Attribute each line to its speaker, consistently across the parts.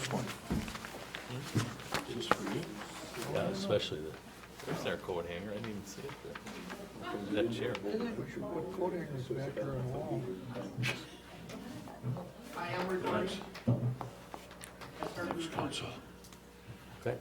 Speaker 1: first one.
Speaker 2: Yeah, especially there's our coat hanger. I didn't even see it there. That chair.
Speaker 1: We should put coat hangers back there on the wall.
Speaker 3: I am recording.
Speaker 1: Council.
Speaker 2: Okay.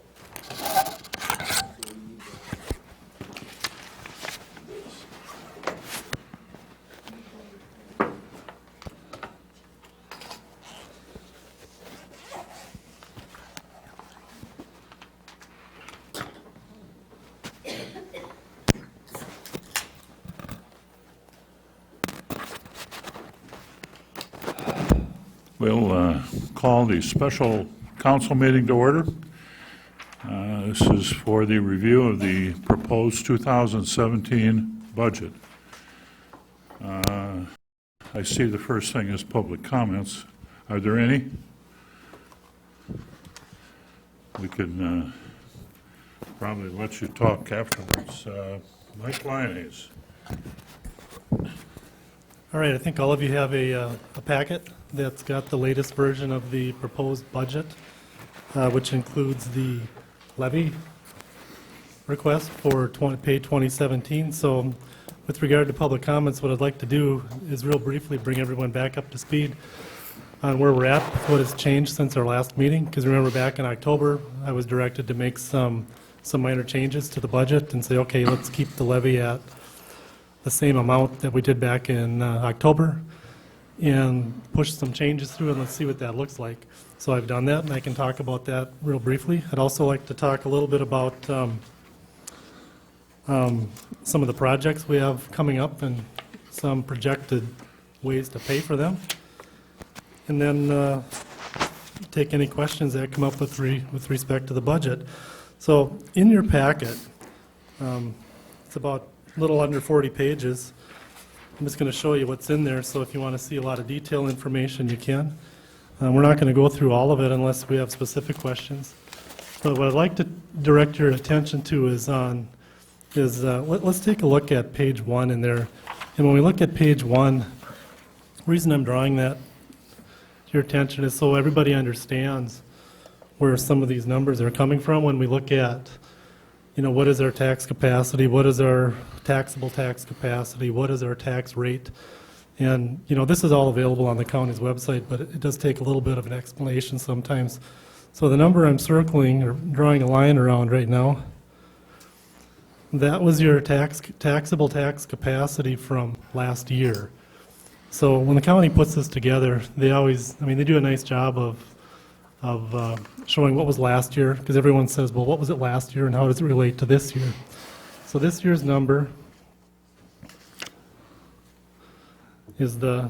Speaker 4: We'll call the special council meeting to order. This is for the review of the proposed 2017 budget. I see the first thing is public comments. Are there any? We can probably let you talk afterwards. Mike Lyons.
Speaker 5: All right, I think all of you have a packet that's got the latest version of the proposed budget, which includes the levy request for pay 2017. So with regard to public comments, what I'd like to do is real briefly bring everyone back up to speed on where we're at, what has changed since our last meeting. Because remember, back in October, I was directed to make some minor changes to the budget and say, okay, let's keep the levy at the same amount that we did back in October and push some changes through, and let's see what that looks like. So I've done that, and I can talk about that real briefly. I'd also like to talk a little bit about some of the projects we have coming up and some projected ways to pay for them. And then take any questions that come up with respect to the budget. So in your packet, it's about a little under 40 pages. I'm just going to show you what's in there, so if you want to see a lot of detailed information, you can. We're not going to go through all of it unless we have specific questions. But what I'd like to direct your attention to is let's take a look at page 1 in there. And when we look at page 1, the reason I'm drawing that to your attention is so everybody understands where some of these numbers are coming from when we look at, you know, what is our tax capacity, what is our taxable tax capacity, what is our tax rate. And, you know, this is all available on the county's website, but it does take a little bit of an explanation sometimes. So the number I'm circling or drawing a line around right now, that was your taxable tax capacity from last year. So when the county puts this together, they always, I mean, they do a nice job of showing what was last year, because everyone says, well, what was it last year and how does it relate to this year? So this year's number is the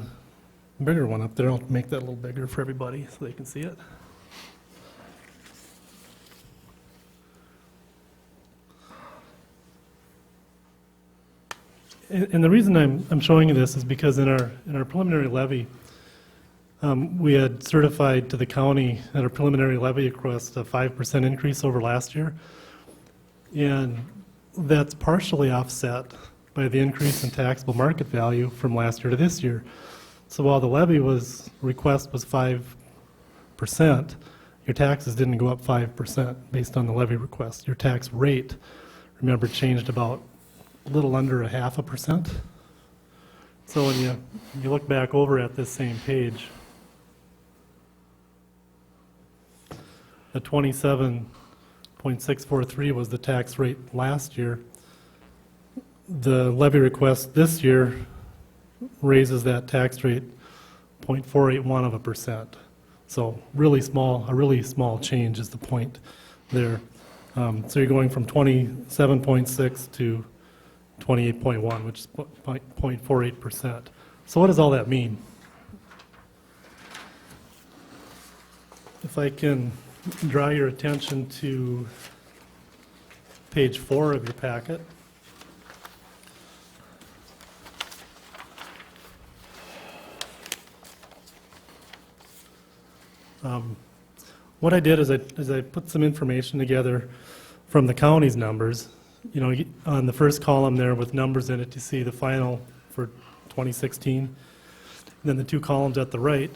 Speaker 5: bigger one up there. I'll make that a little bigger for everybody so they can see it. And the reason I'm showing you this is because in our preliminary levy, we had certified to the county at our preliminary levy request a 5% increase over last year. And that's partially offset by the increase in taxable market value from last year to this year. So while the levy request was 5%, your taxes didn't go up 5% based on the levy request. Your tax rate, remember, changed about a little under 0.5%. So when you look back over at this same page, the 27.643 was the tax rate last year. The levy request this year raises that tax rate 0.481%. So a really small change is the point there. So you're going from 27.6 to 28.1, which is 0.48%. So what does all that mean? If I can draw your attention to page 4 of your packet. What I did is I put some information together from the county's numbers. You know, on the first column there with numbers in it, you see the final for 2016. And then the two columns at the right.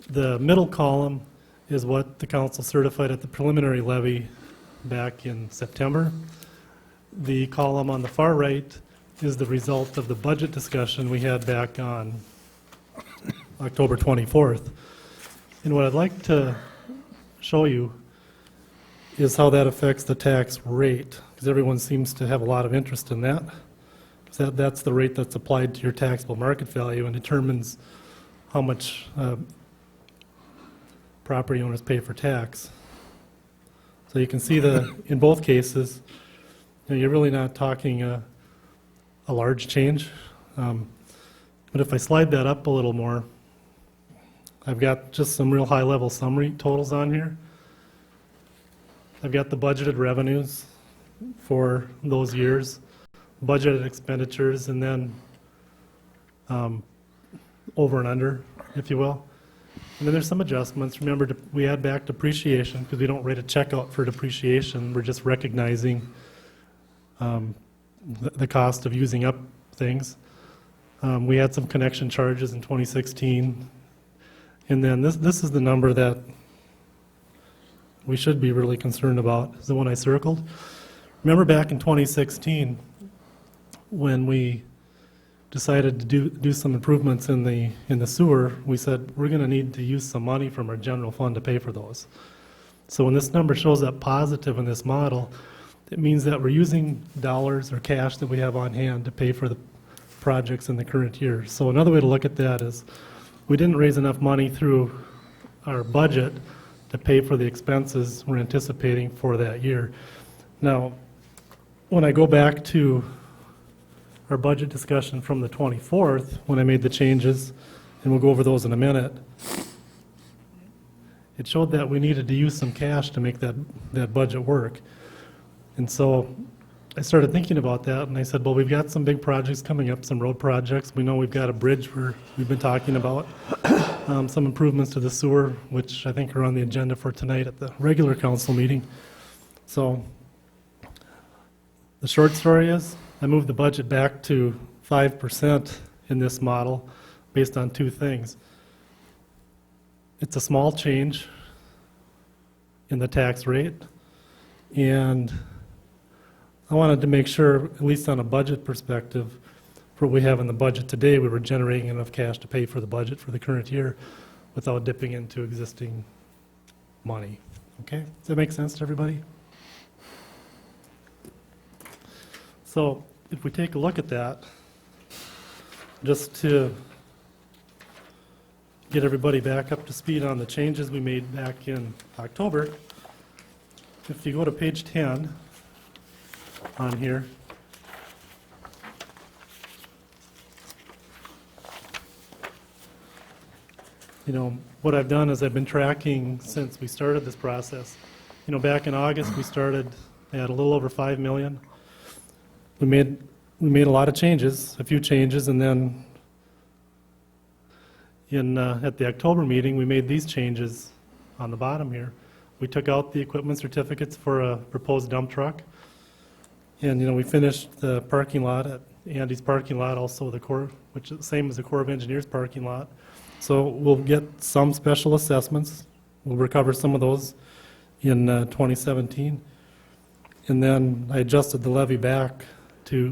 Speaker 5: The middle column is what the council certified at the preliminary levy back in September. The column on the far right is the result of the budget discussion we had back on October 24th. And what I'd like to show you is how that affects the tax rate, because everyone seems to have a lot of interest in that. 'Cause that's the rate that's applied to your taxable market value and determines how much property owners pay for tax. So you can see in both cases, you're really not talking a large change. But if I slide that up a little more, I've got just some real high-level summary totals on here. I've got the budgeted revenues for those years, budgeted expenditures, and then over and under, if you will. And then there's some adjustments. Remember, we add back depreciation because we don't write a check out for depreciation. We're just recognizing the cost of using up things. We had some connection charges in 2016. And then this is the number that we should be really concerned about, is the one I circled. Remember back in 2016, when we decided to do some improvements in the sewer, we said we're going to need to use some money from our general fund to pay for those. So when this number shows up positive in this model, it means that we're using dollars or cash that we have on hand to pay for the projects in the current year. So another way to look at that is we didn't raise enough money through our budget to pay for the expenses we're anticipating for that year. Now, when I go back to our budget discussion from the 24th, when I made the changes, and we'll go over those in a minute, it showed that we needed to use some cash to make that budget work. And so I started thinking about that, and I said, well, we've got some big projects coming up, some road projects. We know we've got a bridge we've been talking about, some improvements to the sewer, which I think are on the agenda for tonight at the regular council meeting. So the short story is I moved the budget back to 5% in this model based on two things. It's a small change in the tax rate, and I wanted to make sure, at least on a budget perspective, for what we have in the budget today, we were generating enough cash to pay for the budget for the current year without dipping into existing money. Okay? Does that make sense to everybody? So if we take a look at that, just to get everybody back up to speed on the changes we made back in October, if you go to page 10 on here, what I've done is I've been tracking since we started this process. Back in August, we started at a little over 5 million. We made a lot of changes, a few changes, and then at the October meeting, we made these changes on the bottom here. We took out the equipment certificates for a proposed dump truck, and we finished the parking lot at Andy's parking lot, also the Corps, which is the same as the Corps of Engineers parking lot. So we'll get some special assessments. We'll recover some of those in 2017, and then I adjusted the levy back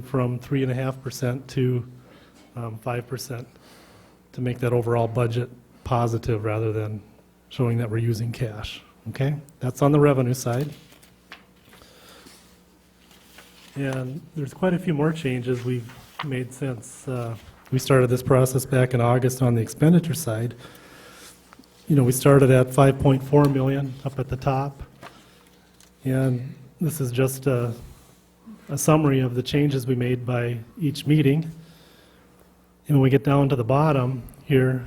Speaker 5: from 3.5% to 5% to make that overall budget positive rather than showing that we're using cash. Okay, that's on the revenue side. And there's quite a few more changes we've made since we started this process back in August on the expenditure side. We started at 5.4 million up at the top, and this is just a summary of the changes we made by each meeting. And when we get down to the bottom here,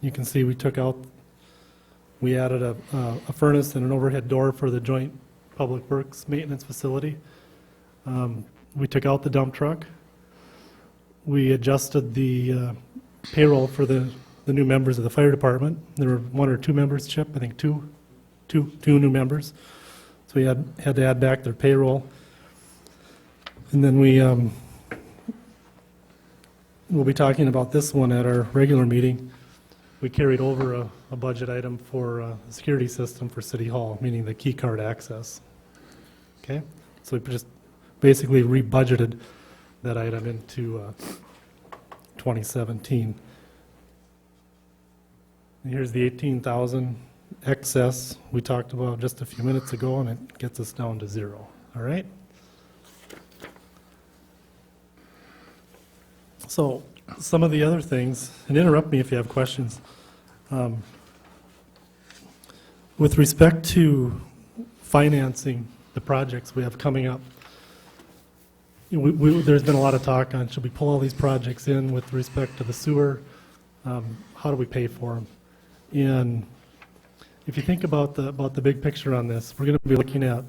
Speaker 5: you can see we added a furnace and an overhead door for the joint public works maintenance facility. We took out the dump truck. We adjusted the payroll for the new members of the fire department. There were 1 or 2 members, Chip, I think two new members. So we had to add back their payroll. And then we'll be talking about this one at our regular meeting. we carried over a budget item for a security system for City Hall, meaning the key card access. Okay? So we just basically rebudgeted that item into 2017. And here's the 18,000 excess we talked about just a few minutes ago, and it gets us down to zero. All right? So some of the other things, and interrupt me if you have questions. With respect to financing the projects we have coming up, there's been a lot of talk on, should we pull all these projects in with respect to the sewer? How do we pay for them? And if you think about the big picture on this, we're going to be looking at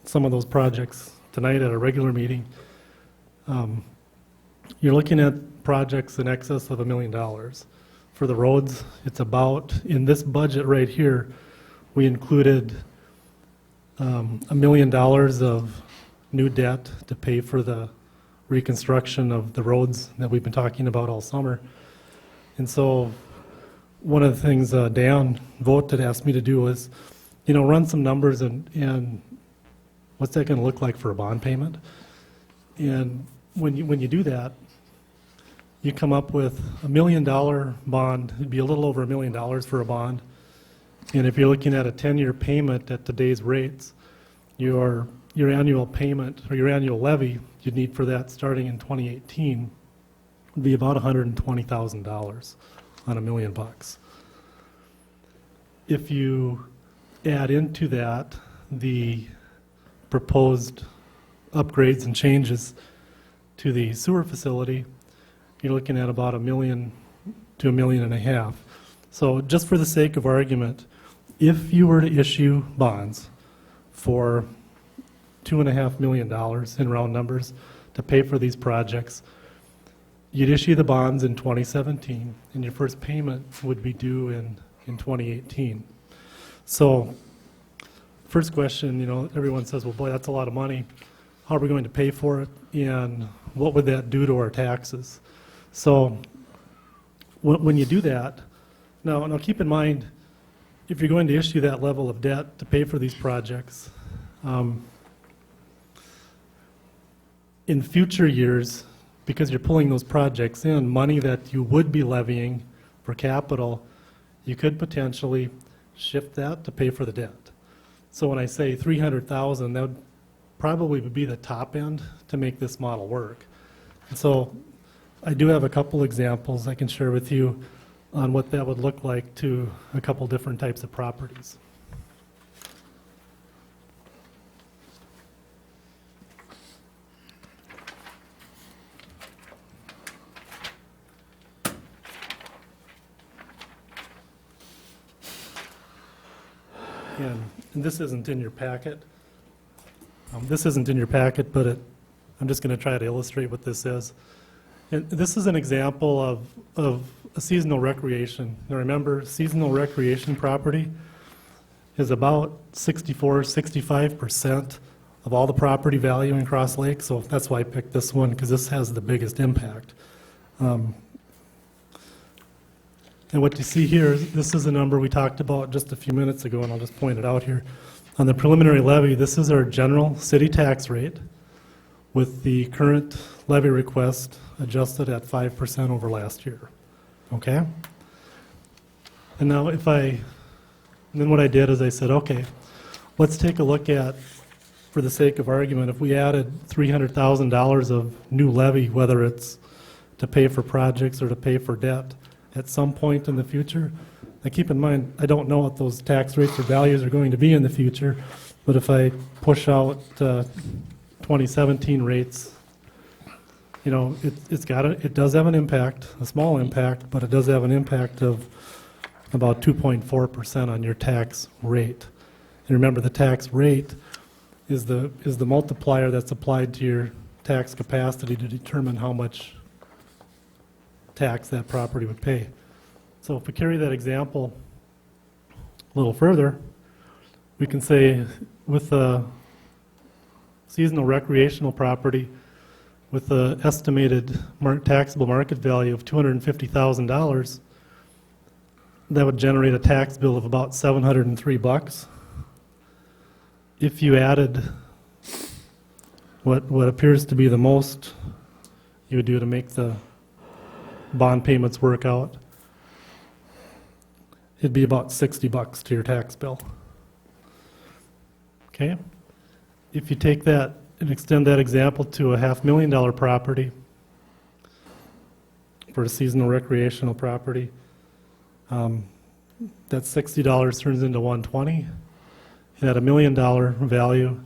Speaker 5: some of those projects tonight at a regular meeting. You're looking at projects in excess of $1 million. For the roads, it's about, in this budget right here, we included $1 million of new debt to pay for the reconstruction of the roads that we've been talking about all summer. And so one of the things Dan Vogt had asked me to do was, run some numbers and what's that going to look like for a bond payment? And when you do that, you come up with $1 million bond. It'd be a little over $1 million for a bond. And if you're looking at a 10-year payment at today's rates, your annual payment or your annual levy you'd need for that starting in 2018 would be about $120,000 on $1 million. If you add into that the proposed upgrades and changes to the sewer facility, you're looking at about $1 million to $1.5 million. So just for the sake of argument, if you were to issue bonds for $2.5 million in round numbers to pay for these projects, you'd issue the bonds in 2017, and your first payment would be due in 2018. So first question, everyone says, well, boy, that's a lot of money. How are we going to pay for it, and what would that do to our taxes? So when you do that, now keep in mind, if you're going to issue that level of debt to pay for these projects, in future years, because you're pulling those projects in, money that you would be levying for capital, you could potentially shift that to pay for the debt. So when I say $300,000, that would probably be the top end to make this model work. And so I do have a couple examples I can share with you on what that would look like to a couple different types of properties. And this isn't in your packet. This isn't in your packet, but I'm just going to try to illustrate what this is. And this is an example of a seasonal recreation. Now remember, seasonal recreation property is about 65% of all the property value in Cross Lake, so that's why I picked this one, because this has the biggest impact. And what you see here, this is a number we talked about just a few minutes ago, and I'll just point it out here. On the preliminary levy, this is our general city tax rate with the current levy request adjusted at 5% over last year. Okay? And now then what I did is I said, okay, let's take a look at, for the sake of argument, if we added $300,000 of new levy, whether it's to pay for projects or to pay for debt, at some point in the future. Now keep in mind, I don't know what those tax rates or values are going to be in the future, but if I push out 2017 rates, it does have an impact, a small impact, but it does have an impact of about 2.4% on your tax rate. And remember, the tax rate is the multiplier that's applied to your tax capacity to determine how much tax that property would pay. So if we carry that example a little further, we can say with a seasonal recreational property with the estimated taxable market value of $250,000, that would generate a tax bill of about $703. If you added what appears to be the most you would do to make the bond payments work out, it'd be about $60 to your tax bill. Okay? If you take that and extend that example to a $500,000 property for a seasonal recreational property, that $60 turns into $120. And at $1 million value,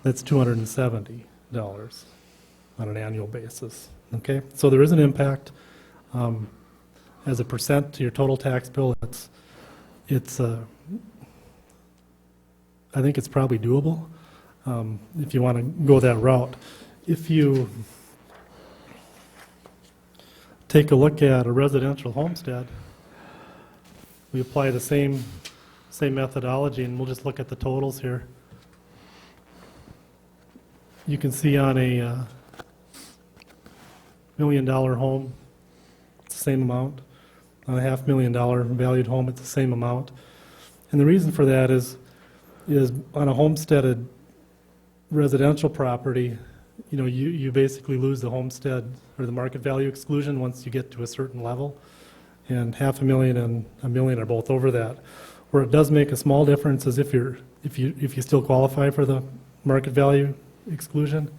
Speaker 5: that's $270 on an annual basis. Okay? So there is an impact. As a percent to your total tax bill, it's I think it's probably doable if you want to go that route. If you take a look at a residential homestead, we apply the same methodology, and we'll just look at the totals here. You can see on a $1 million home, it's the same amount. On a $500,000 valued home, it's the same amount. And the reason for that is on a homesteaded residential property, you basically lose the homestead or the market value exclusion once you get to a certain level. And $500,000 and $1 million are both over that. Where it does make a small difference is if you still qualify for the market value exclusion,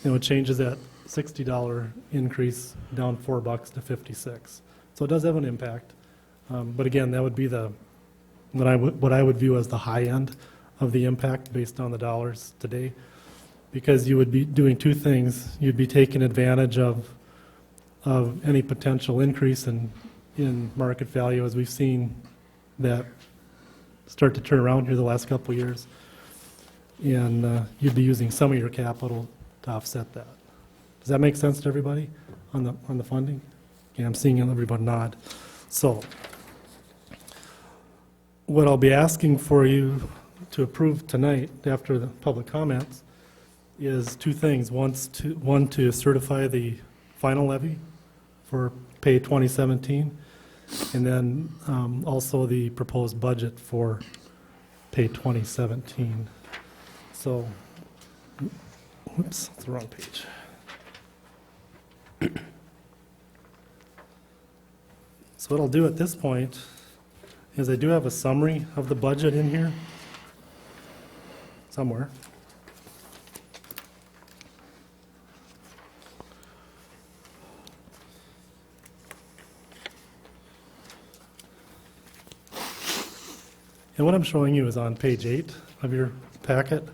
Speaker 5: it changes that $60 increase down $4 to $56. So it does have an impact. But again, that would be what I would view as the high end of the impact based on the dollars today, because you would be doing two things. You'd be taking advantage of any potential increase in market value, as we've seen that start to turn around here the last couple of years, and you'd be using some of your capital to offset that. Does that make sense to everybody on the funding? Okay, I'm seeing everybody nod. So what I'll be asking for you to approve tonight after the public comments is two things. One, to certify the final levy for pay 2017, and then also the proposed budget for pay 2017. So, whoops, that's the wrong page. So what I'll do at this point is I do have a summary of the budget in here somewhere. And what I'm showing you is on page 8 of your packet.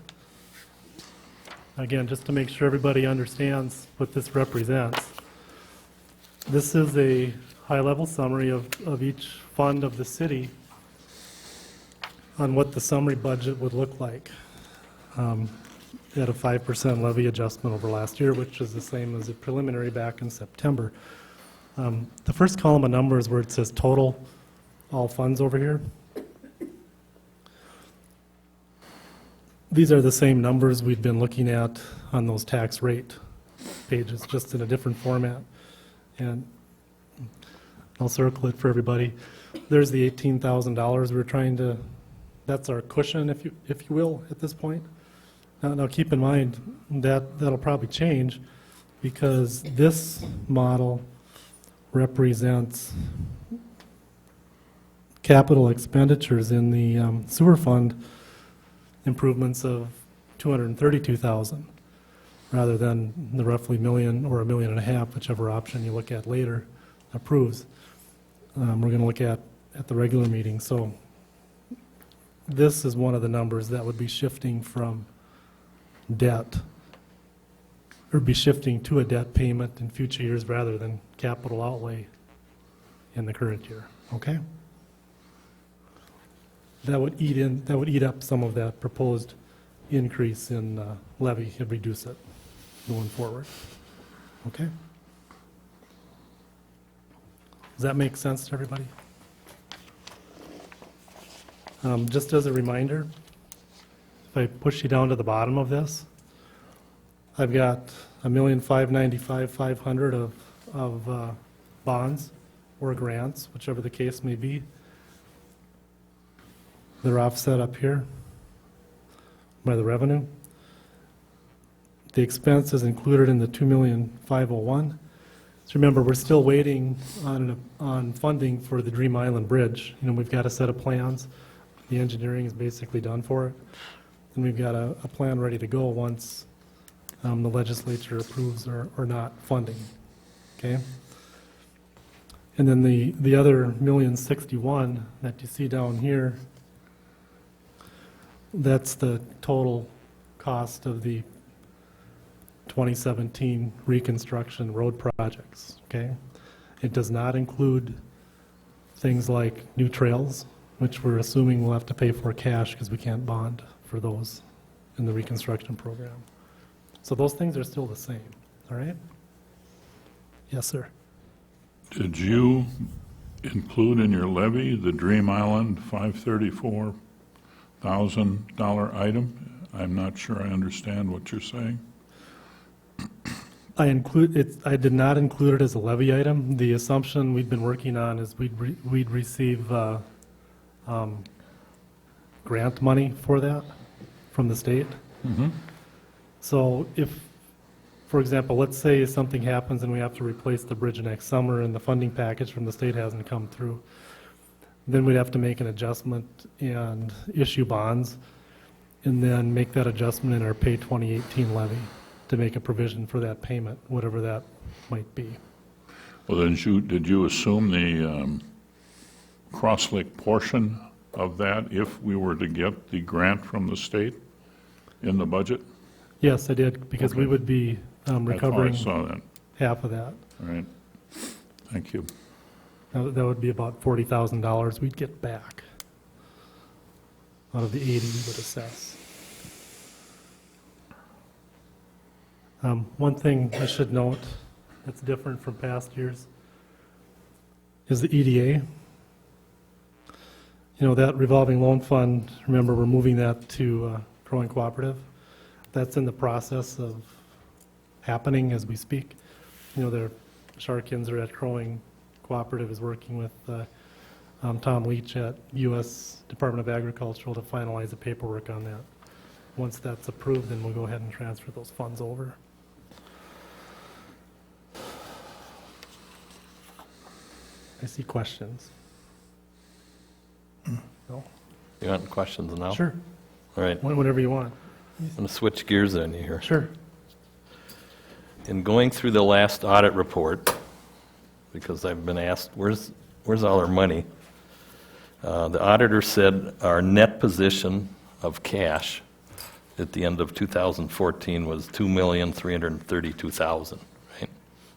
Speaker 5: Again, just to make sure everybody understands what this represents. This is a high-level summary of each fund of the city on what the summary budget would look like at a 5% levy adjustment over last year, which is the same as the preliminary back in September. The first column of numbers where it says total, all funds over here, these are the same numbers we've been looking at on those tax rate pages, just in a different format. And I'll circle it for everybody. There's the $18,000 we're trying to, that's our cushion, if you will, at this point. Now keep in mind that'll probably change, because this model represents capital expenditures in the sewer fund improvements of $232,000, rather than the roughly $1 million or $1.5 million, whichever option you look at later approves. We're going to look at the regular meeting. So this is one of the numbers that would be shifting from debt, or be shifting to a debt payment in future years rather than capital outlay in the current year. Okay? That would eat up some of that proposed increase in levy and reduce it going forward. Okay? Does that make sense to everybody? Just as a reminder, if I push you down to the bottom of this, I've got $1,595,500 of bonds or grants, whichever the case may be. They're offset up here by the revenue. The expense is included in the $2,501,000. So remember, we're still waiting on funding for the Dream Island Bridge. You know, we've got a set of plans. The engineering is basically done for it. And we've got a plan ready to go once the legislature approves or not funding, okay? And then the other $1,061,000 that you see down here, that's the total cost of the 2017 reconstruction road projects, okay? It does not include things like new trails, which we're assuming we'll have to pay for cash because we can't bond for those in the reconstruction program. So those things are still the same, all right? Yes, sir.
Speaker 4: Did you include in your levy the Dream Island $534,000 item? I'm not sure I understand what you're saying.
Speaker 5: I did not include it as a levy item. The assumption we've been working on is we'd receive grant money for that from the state. So if, for example, let's say something happens and we have to replace the bridge next summer and the funding package from the state hasn't come through, then we'd have to make an adjustment and issue bonds and then make that adjustment in our pay 2018 levy to make a provision for that payment, whatever that might be.
Speaker 4: Well, then did you assume the Cross Lake portion of that if we were to get the grant from the state in the budget?
Speaker 5: Yes, I did, because we
Speaker 4: Okay.
Speaker 5: would be recovering
Speaker 4: I saw that.
Speaker 5: half of that.
Speaker 4: All right. Thank you.
Speaker 5: That would be about $40,000 we'd get back out of the 80 we would assess. One thing I should note that's different from past years is the EDA. You know, that revolving loan fund, remember, we're moving that to Crow Wing Cooperative. That's in the process of happening as we speak. You know, their Sharkins at Crow Wing Cooperative is working with Tom Leach at U.S. Department of Agriculture to finalize the paperwork on that. Once that's approved, then we'll go ahead and transfer those funds over. I see questions. No?
Speaker 2: You want questions now?
Speaker 5: Sure,
Speaker 2: All right,
Speaker 5: whatever you want.
Speaker 2: I'm going to switch gears on you here.
Speaker 5: Sure.
Speaker 2: In going through the last audit report, because I've been asked, where's all our money? The auditor said our net position of cash at the end of 2014 was $2,332,000, right?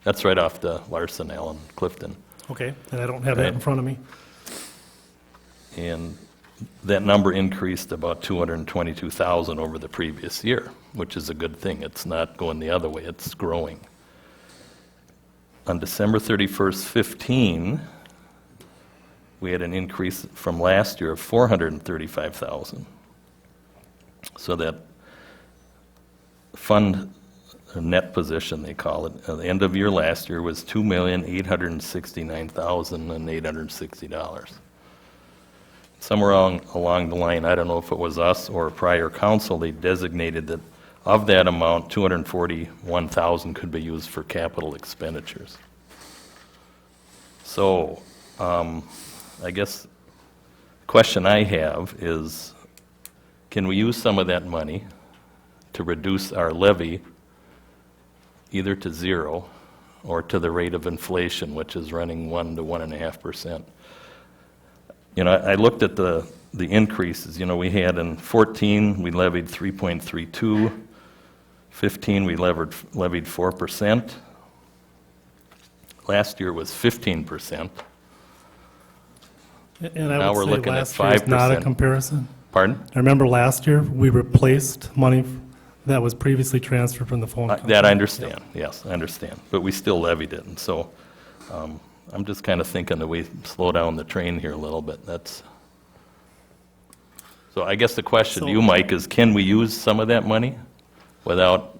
Speaker 2: That's right off the Larson, Allen, Clifton.
Speaker 5: Okay, and I don't have that in
Speaker 2: Right.
Speaker 5: front of me.
Speaker 2: And that number increased about $222,000 over the previous year, which is a good thing. It's not going the other way, it's growing. On December 31st, 15, we had an increase from last year of $435,000. So that fund net position, they call it, at the end of year last year was $2,869,860. Somewhere along the line, I don't know if it was us or prior council, they designated that of that amount, $241,000 could be used for capital expenditures. So, I guess the question I have is, can we use some of that money to reduce our levy either to zero or to the rate of inflation, which is running 1 to 1.5%? You know, I looked at the increases. You know, we had in 14, we levied 3.32. 15, we levied 4%. Last year was 15%.
Speaker 5: And
Speaker 2: Now
Speaker 5: I
Speaker 2: we're
Speaker 5: would say
Speaker 2: looking at
Speaker 5: last year is not a
Speaker 2: 5%.
Speaker 5: comparison.
Speaker 2: Pardon?
Speaker 5: I remember last year, we replaced money that was previously transferred from the phone company.
Speaker 2: That I understand, yes, I understand. But we still levied it, and so I'm just kind of thinking that we slow down the train here a little bit. So I guess the question to you, Mike, is can we use some of that money without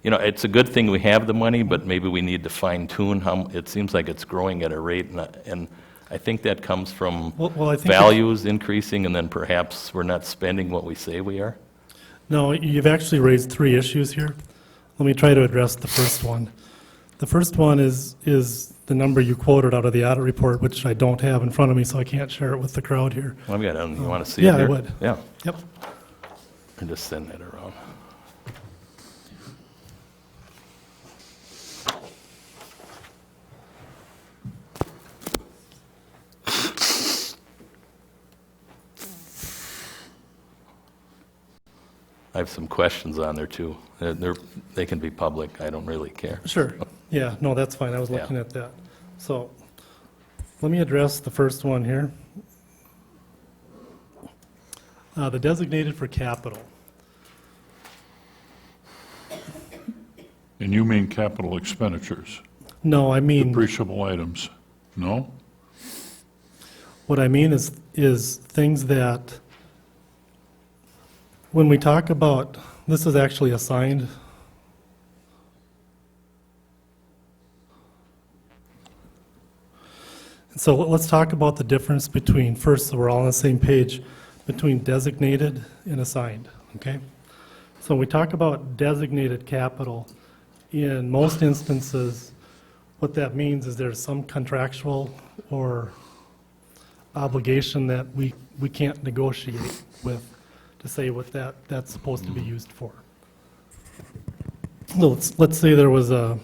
Speaker 2: you know, it's a good thing we have the money, but maybe we need to fine tune how, it seems like it's growing at a rate, and I think that comes from
Speaker 5: Well, I think
Speaker 2: values increasing, and then perhaps we're not spending what we say we are.
Speaker 5: No, you've actually raised three issues here. Let me try to address the first one. The first one is the number you quoted out of the audit report, which I don't have in front of me, so I can't share it with the crowd here.
Speaker 2: I've got it, you want to see it
Speaker 5: Yeah, I
Speaker 2: here?
Speaker 5: would.
Speaker 2: Yeah,
Speaker 5: Yep.
Speaker 2: and just send that around. I have some questions on there, too. They can be public, I don't really care.
Speaker 5: Sure. Yeah, no, that's fine. I was
Speaker 2: Yeah.
Speaker 5: looking at that. So let me address the first one here. The designated for capital.
Speaker 4: And you mean capital expenditures,
Speaker 5: No, I mean,
Speaker 4: depreciable items? No?
Speaker 5: what I mean is things that, when we talk about, this is actually assigned. So let's talk about the difference between, first, so we're all on the same page, between designated and assigned, okay? So when we talk about designated capital, in most instances, what that means is there's some contractual or obligation that we can't negotiate with to say what that's supposed to be used for. So let's say there was a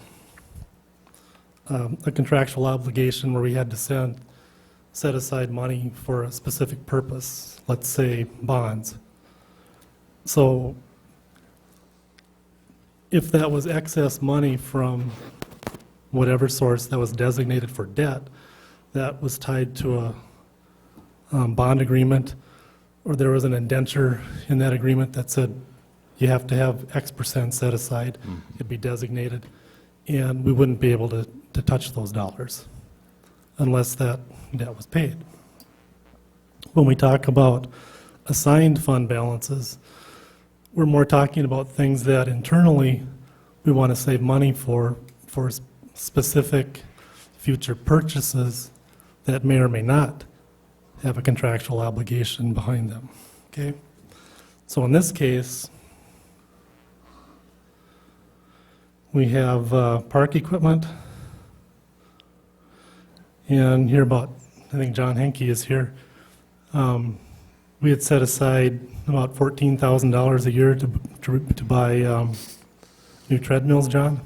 Speaker 5: contractual obligation where we had to set aside money for a specific purpose, let's say bonds. So if that was excess money from whatever source that was designated for debt, that was tied to a bond agreement, or there was an indenture in that agreement that said you have to have X% set aside, it'd be designated, and we wouldn't be able to touch those dollars unless that debt was paid. When we talk about assigned fund balances, we're more talking about things that internally we want to save money for specific future purchases that may or may not have a contractual obligation behind them, okay? So in this case, we have park equipment, and here about, I think John Henke is here. We had set aside about $14,000 a year to buy new treadmills, John?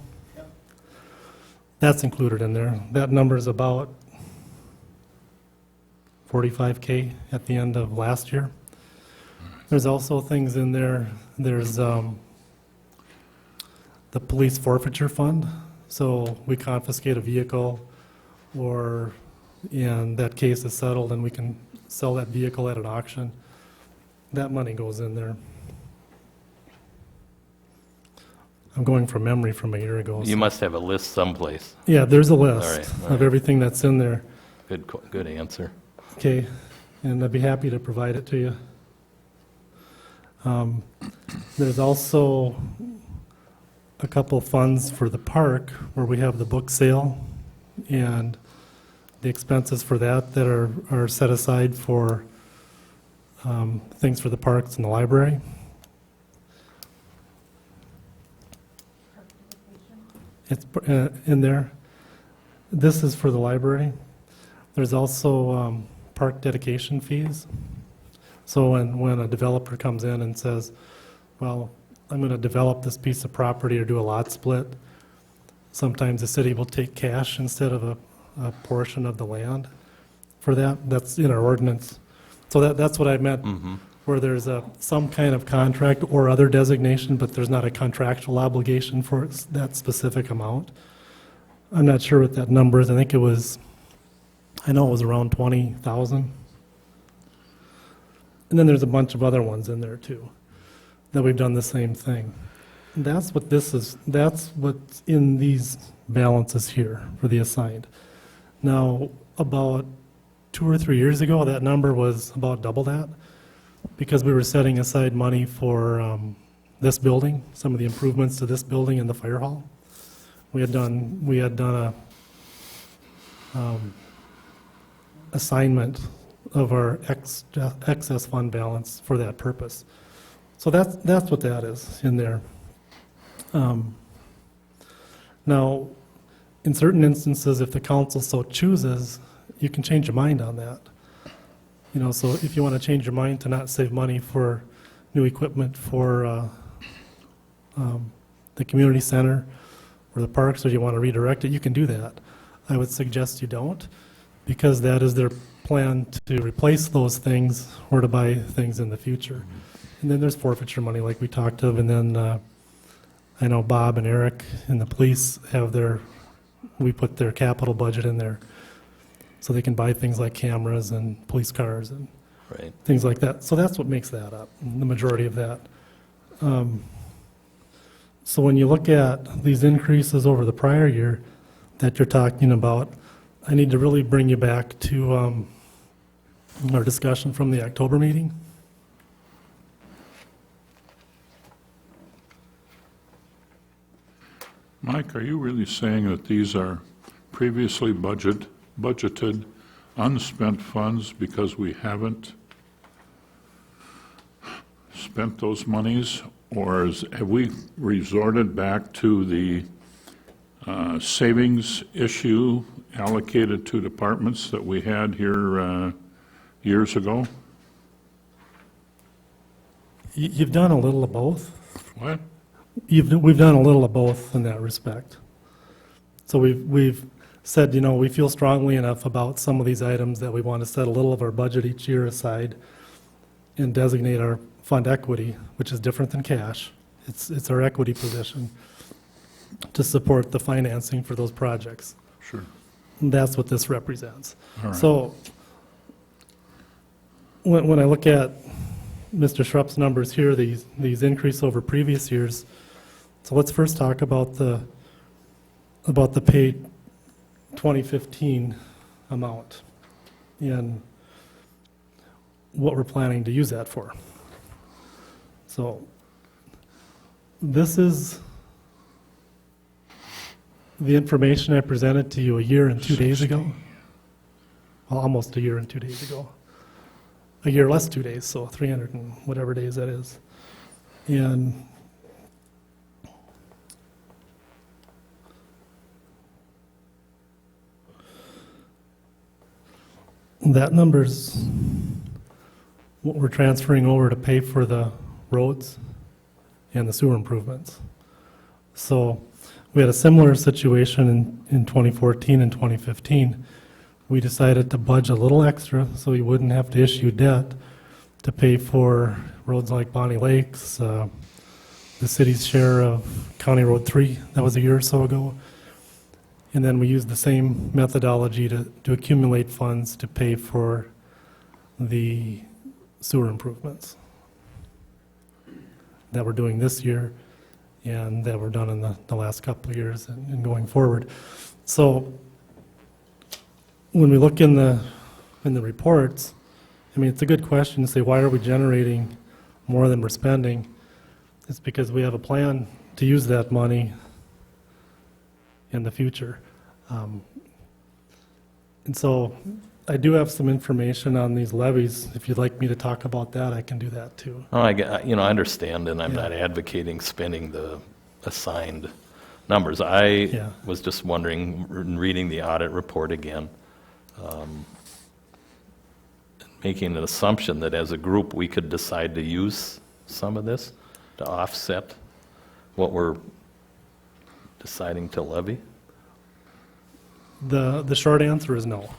Speaker 5: That's included in there. That number is about $45K at the end of last year. There's also things in there, there's the police forfeiture fund. So we confiscate a vehicle, or, and that case is settled and we can sell that vehicle at an auction. That money goes in there. I'm going from memory from a year ago.
Speaker 2: You must have a list someplace.
Speaker 5: Yeah, there's a
Speaker 2: All
Speaker 5: list
Speaker 2: right, all
Speaker 5: of
Speaker 2: right.
Speaker 5: everything that's in there.
Speaker 2: Good answer.
Speaker 5: Okay, and I'd be happy to provide it to you. There's also a couple funds for the park where we have the book sale and the expenses for that are set aside for things for the parks and the library. It's in there. This is for the library. There's also park dedication fees. So when a developer comes in and says, well, I'm going to develop this piece of property or do a lot split, sometimes the city will take cash instead of a portion of the land for that. That's in our ordinance. So that's what I meant, where there's some kind of contract or other designation, but there's not a contractual obligation for that specific amount. I'm not sure what that number is. I know it was around 20,000. And then there's a bunch of other ones in there too, that we've done the same thing. And that's what this is, that's what's in these balances here for the assigned. Now, about 2 or 3 years ago, that number was about double that, because we were setting aside money for this building, some of the improvements to this building and the fire hall. We had done a assignment of our excess fund balance for that purpose. So that's what that is in there. Now, in certain instances, if the council so chooses, you can change your mind on that. You know, so if you want to change your mind to not save money for new equipment for the community center or the parks, or you want to redirect it, you can do that. I would suggest you don't, because that is their plan to replace those things or to buy things in the future. And then there's forfeiture money like we talked of, and then I know Bob and Eric and the police have we put their capital budget in there so they can buy things like cameras and police cars and
Speaker 2: Right.
Speaker 5: things like that. So that's what makes that up, the majority of that. So when you look at these increases over the prior year that you're talking about, I need to really bring you back to our discussion from the October meeting.
Speaker 4: Mike, are you really saying that these are previously budgeted, unspent funds because we haven't spent those monies? Or have we resorted back to the savings issue allocated to departments that we had here years ago?
Speaker 5: You've done a little of both.
Speaker 4: What?
Speaker 5: We've done a little of both in that respect. So we've said, you know, we feel strongly enough about some of these items that we want to set a little of our budget each year aside and designate our fund equity, which is different than cash. It's our equity position to support the financing for those projects.
Speaker 4: Sure.
Speaker 5: And that's what this represents.
Speaker 4: All right.
Speaker 5: So when I look at Mr. Schrupp's numbers here, these increase over previous years. So let's first talk about the pay 2015 amount and what we're planning to use that for. So this is the information I presented to you a year and 2 days ago. Well, almost a year and 2 days ago. A year less 2 days, so 300 and whatever days that is. And that number's what we're transferring over to pay for the roads and the sewer improvements. So we had a similar situation in 2014 and 2015. We decided to budge a little extra so we wouldn't have to issue debt to pay for roads like Bonnie Lakes, the city's share of County Road 3, that was a year or so ago. And then we used the same methodology to accumulate funds to pay for the sewer improvements that we're doing this year and that were done in the last couple of years and going forward. So when we look in the reports, I mean, it's a good question to say, why are we generating more than we're spending? It's because we have a plan to use that money in the future. And so I do have some information on these levies. If you'd like me to talk about that, I can do that too.
Speaker 2: Oh, I understand, and I'm
Speaker 5: Yeah.
Speaker 2: not advocating spending the assigned numbers. I
Speaker 5: Yeah.
Speaker 2: was just wondering, reading the audit report again, making an assumption that as a group, we could decide to use some of this to offset what we're deciding to levy?
Speaker 5: The short answer is no.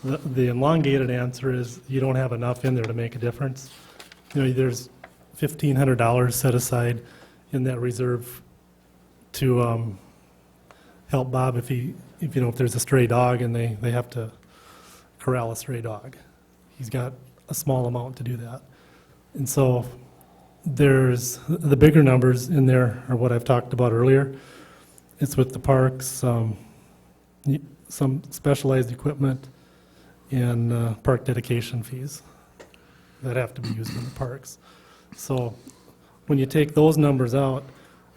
Speaker 5: The elongated answer is you don't have enough in there to make a difference. You know, there's $1,500 set aside in that reserve to help Bob if there's a stray dog and they have to corral a stray dog. He's got a small amount to do that. And so there's the bigger numbers in there are what I've talked about earlier. It's with the parks, some specialized equipment, and park dedication fees that have to be used in the parks. So when you take those numbers out,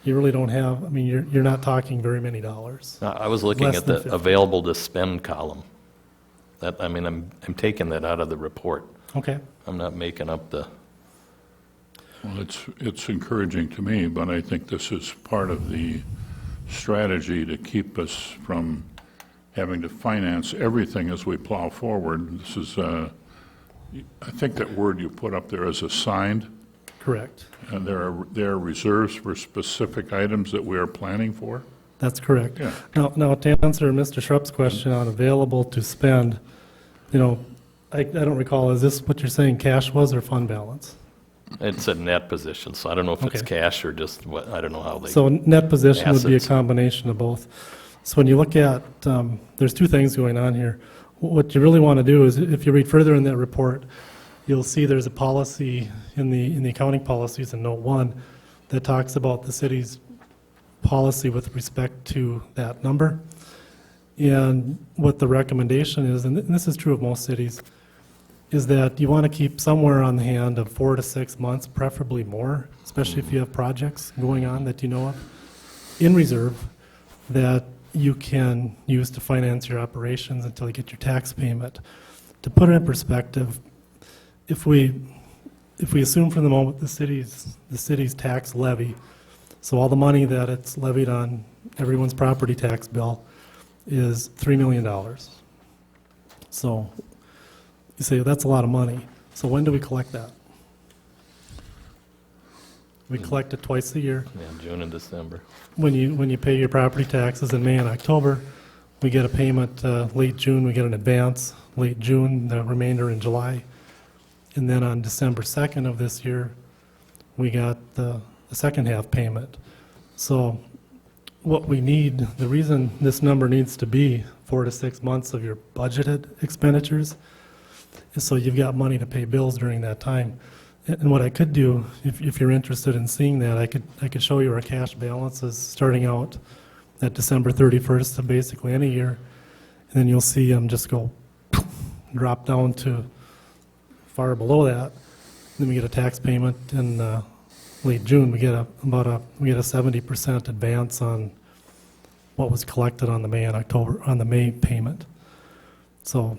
Speaker 5: you really don't have, I mean, you're not talking very many dollars.
Speaker 2: I was looking
Speaker 5: Less
Speaker 2: at
Speaker 5: than
Speaker 2: the
Speaker 5: 50.
Speaker 2: available to spend column. That, I mean, I'm taking that out of the report.
Speaker 5: Okay,
Speaker 2: I'm not making up the,
Speaker 4: Well, it's encouraging to me, but I think this is part of the strategy to keep us from having to finance everything as we plow forward. This is, I think that word you put up there is assigned,
Speaker 5: correct.
Speaker 4: and there are reserves for specific items that we are planning for.
Speaker 5: That's correct.
Speaker 4: Yeah.
Speaker 5: Now, to answer Mr. Shrup's question on available to spend, you know, I don't recall, is this what you're saying cash was or fund balance?
Speaker 2: it's a net position, so I don't know if it's
Speaker 5: Okay.
Speaker 2: cash or just what, I don't know how they.
Speaker 5: So net position would be a
Speaker 2: Assets.
Speaker 5: combination of both. So when you look at, there's two things going on here. What you really want to do is, if you read further in that report, you'll see there's a policy in the accounting policies in Note 1 that talks about the city's policy with respect to that number. And what the recommendation is, and this is true of most cities, is that you want to keep somewhere on the hand of 4 to 6 months, preferably more, especially if you have projects going on that you know of, in reserve, that you can use to finance your operations until you get your tax payment. To put it in perspective, if we assume for the moment the city's tax levy, so all the money that it's levied on everyone's property tax bill is $3 million. So you say, that's a lot of money. So when do we collect that? We collect it twice a year.
Speaker 2: Yeah, June and December.
Speaker 5: When you pay your property taxes in May and October, we get a payment late June, we get an advance, late June, the remainder in July. And then on December 2nd of this year, we got the second half payment. So what we need, the reason this number needs to be 4 to 6 months of your budgeted expenditures is so you've got money to pay bills during that time. And what I could do, if you're interested in seeing that, I could show you our cash balances starting out at December 31st of basically any year. And then you'll see them just go drop down to far below that. Then we get a tax payment in late June. We get a 70% advance on what was collected on the May payment. So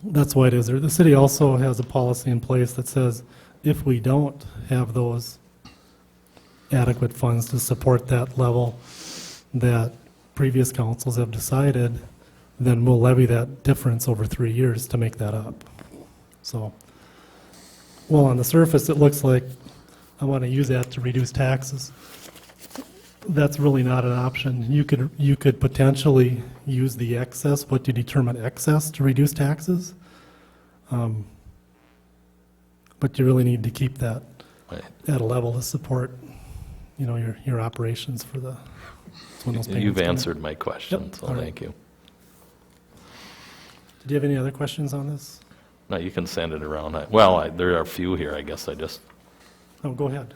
Speaker 5: that's why it is there. The city also has a policy in place that says if we don't have those adequate funds to support that level that previous councils have decided, then we'll levy that difference over 3 years to make that up. So, well, on the surface, it looks like I want to use that to reduce taxes. That's really not an option. You could potentially use the excess, what you determine excess, to reduce taxes. But you really need to keep that
Speaker 2: Right.
Speaker 5: at a level to support, you know, your operations for the, when those payments
Speaker 2: You've
Speaker 5: come in.
Speaker 2: answered my question,
Speaker 5: Yep,
Speaker 2: so
Speaker 5: all right.
Speaker 2: thank you.
Speaker 5: Did you have any other questions on this?
Speaker 2: No, you can send it around. Well, there are a few here, I guess I just,
Speaker 5: Oh, go ahead.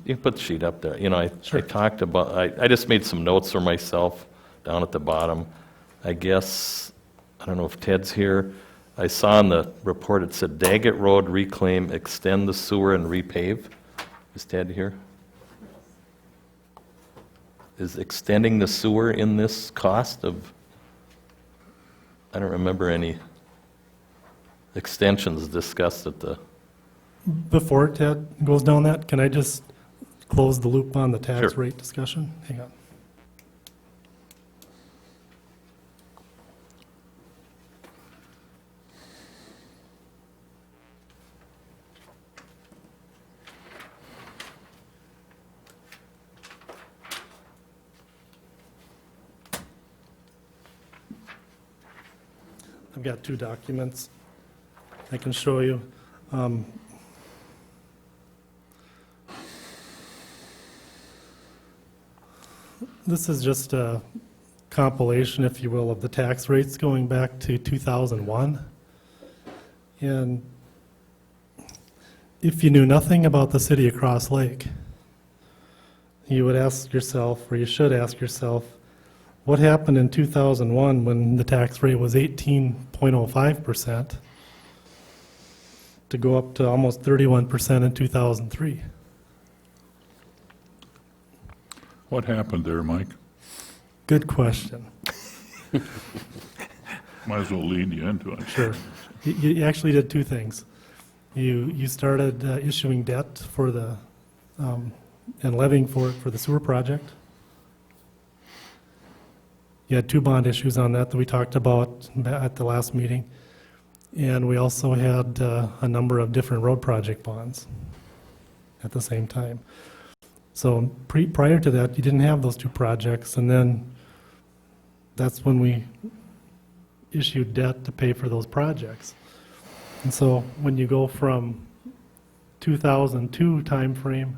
Speaker 2: you can put the sheet up there. You know, I
Speaker 5: Sure.
Speaker 2: talked about, I just made some notes for myself down at the bottom. I guess, I don't know if Ted's here. I saw in the report it said Daggett Road reclaim, extend the sewer and repave. Is Ted here? Is extending the sewer in this cost of, I don't remember any extensions discussed at the,
Speaker 5: Before Ted goes down that, can I just close the loop on the tax
Speaker 2: Sure.
Speaker 5: rate discussion? Hang on. I've got two documents I can show you. This is just a compilation, if you will, of the tax rates going back to 2001. And if you knew nothing about the city of Cross Lake, you would ask yourself, or you should ask yourself, what happened in 2001 when the tax rate was 18.05% to go up to almost 31% in 2003?
Speaker 4: What happened there, Mike?
Speaker 5: Good question.
Speaker 4: Might as well lead you into it.
Speaker 5: Sure. You actually did two things. You started issuing debt for the, and levying for it for the sewer project. You had two bond issues on that we talked about at the last meeting. And we also had a number of different road project bonds at the same time. So prior to that, you didn't have those two projects, and then that's when we issued debt to pay for those projects. And so when you go from 2002 timeframe,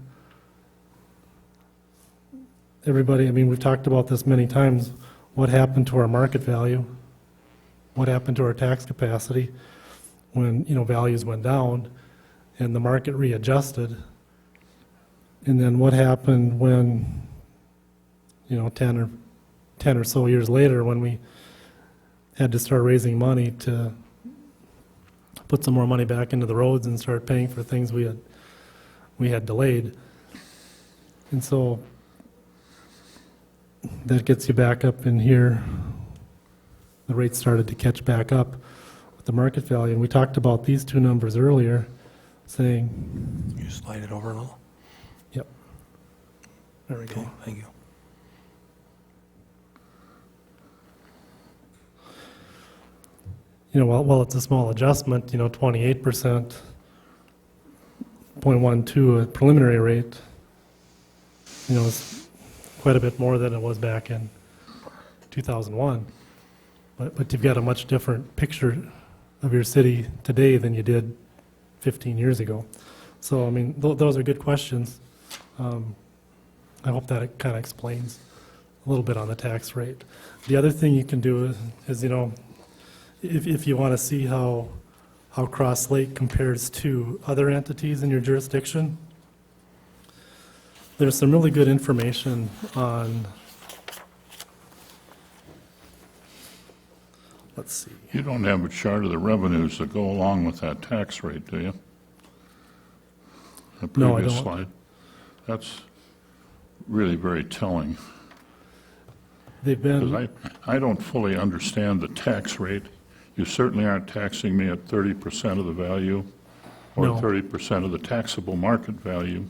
Speaker 5: everybody, I mean, we've talked about this many times, what happened to our market value? What happened to our tax capacity when, values went down and the market readjusted? And then what happened when, 10 or so years later when we had to start raising money to put some more money back into the roads and start paying for things we had delayed. And so that gets you back up in here. The rates started to catch back up with the market value. And we talked about these two numbers earlier, saying,
Speaker 3: You slide it over a little?
Speaker 5: yep, there we
Speaker 3: Okay,
Speaker 5: go.
Speaker 3: thank you.
Speaker 5: While it's a small adjustment, 28%, 0.12 a preliminary rate, is quite a bit more than it was back in 2001. But you've got a much different picture of your city today than you did 15 years ago. So, I mean, those are good questions. I hope that it kind of explains a little bit on the tax rate. The other thing you can do is if you want to see how Cross Lake compares to other entities in your jurisdiction, there's some really good information on, let's see.
Speaker 4: You don't have a chart of the revenues that go along with that tax rate, do you? The
Speaker 5: No, I
Speaker 4: previous
Speaker 5: don't.
Speaker 4: slide. That's really very telling,
Speaker 5: They've
Speaker 4: because
Speaker 5: been,
Speaker 4: I don't fully understand the tax rate. You certainly aren't taxing me at 30% of the value or
Speaker 5: No.
Speaker 4: 30% of the taxable market value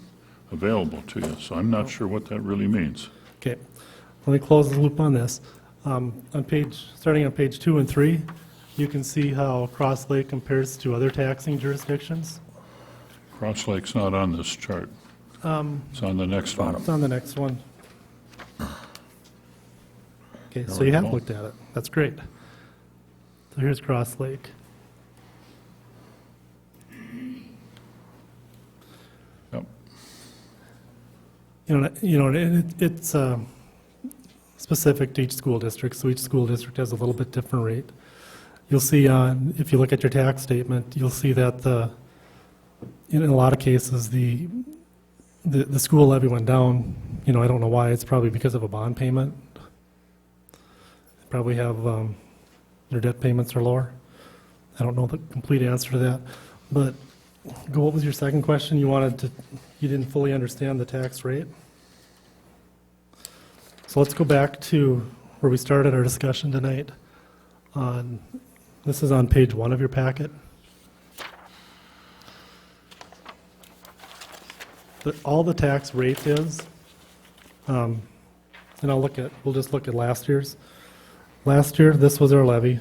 Speaker 4: available to you, so I'm not sure what that really means.
Speaker 5: okay, let me close the loop on this. Starting on page 2 and 3, you can see how Cross Lake compares to other taxing jurisdictions.
Speaker 4: Cross Lake's not on this chart. It's on the next one.
Speaker 5: It's on the next one. Okay, so you have looked at it. That's great. So here's Cross Lake.
Speaker 4: Yep.
Speaker 5: It's specific to each school district, so each school district has a little bit different rate. You'll see if you look at your tax statement, you'll see that in a lot of cases, the school levy went down. I don't know why. It's probably because of a bond payment. Probably have their debt payments are lower. I don't know the complete answer to that. But what was your second question? You didn't fully understand the tax rate? So let's go back to where we started our discussion tonight. This is on page 1 of your packet. All the tax rate is, and we'll just look at last year's. Last year, this was our levy,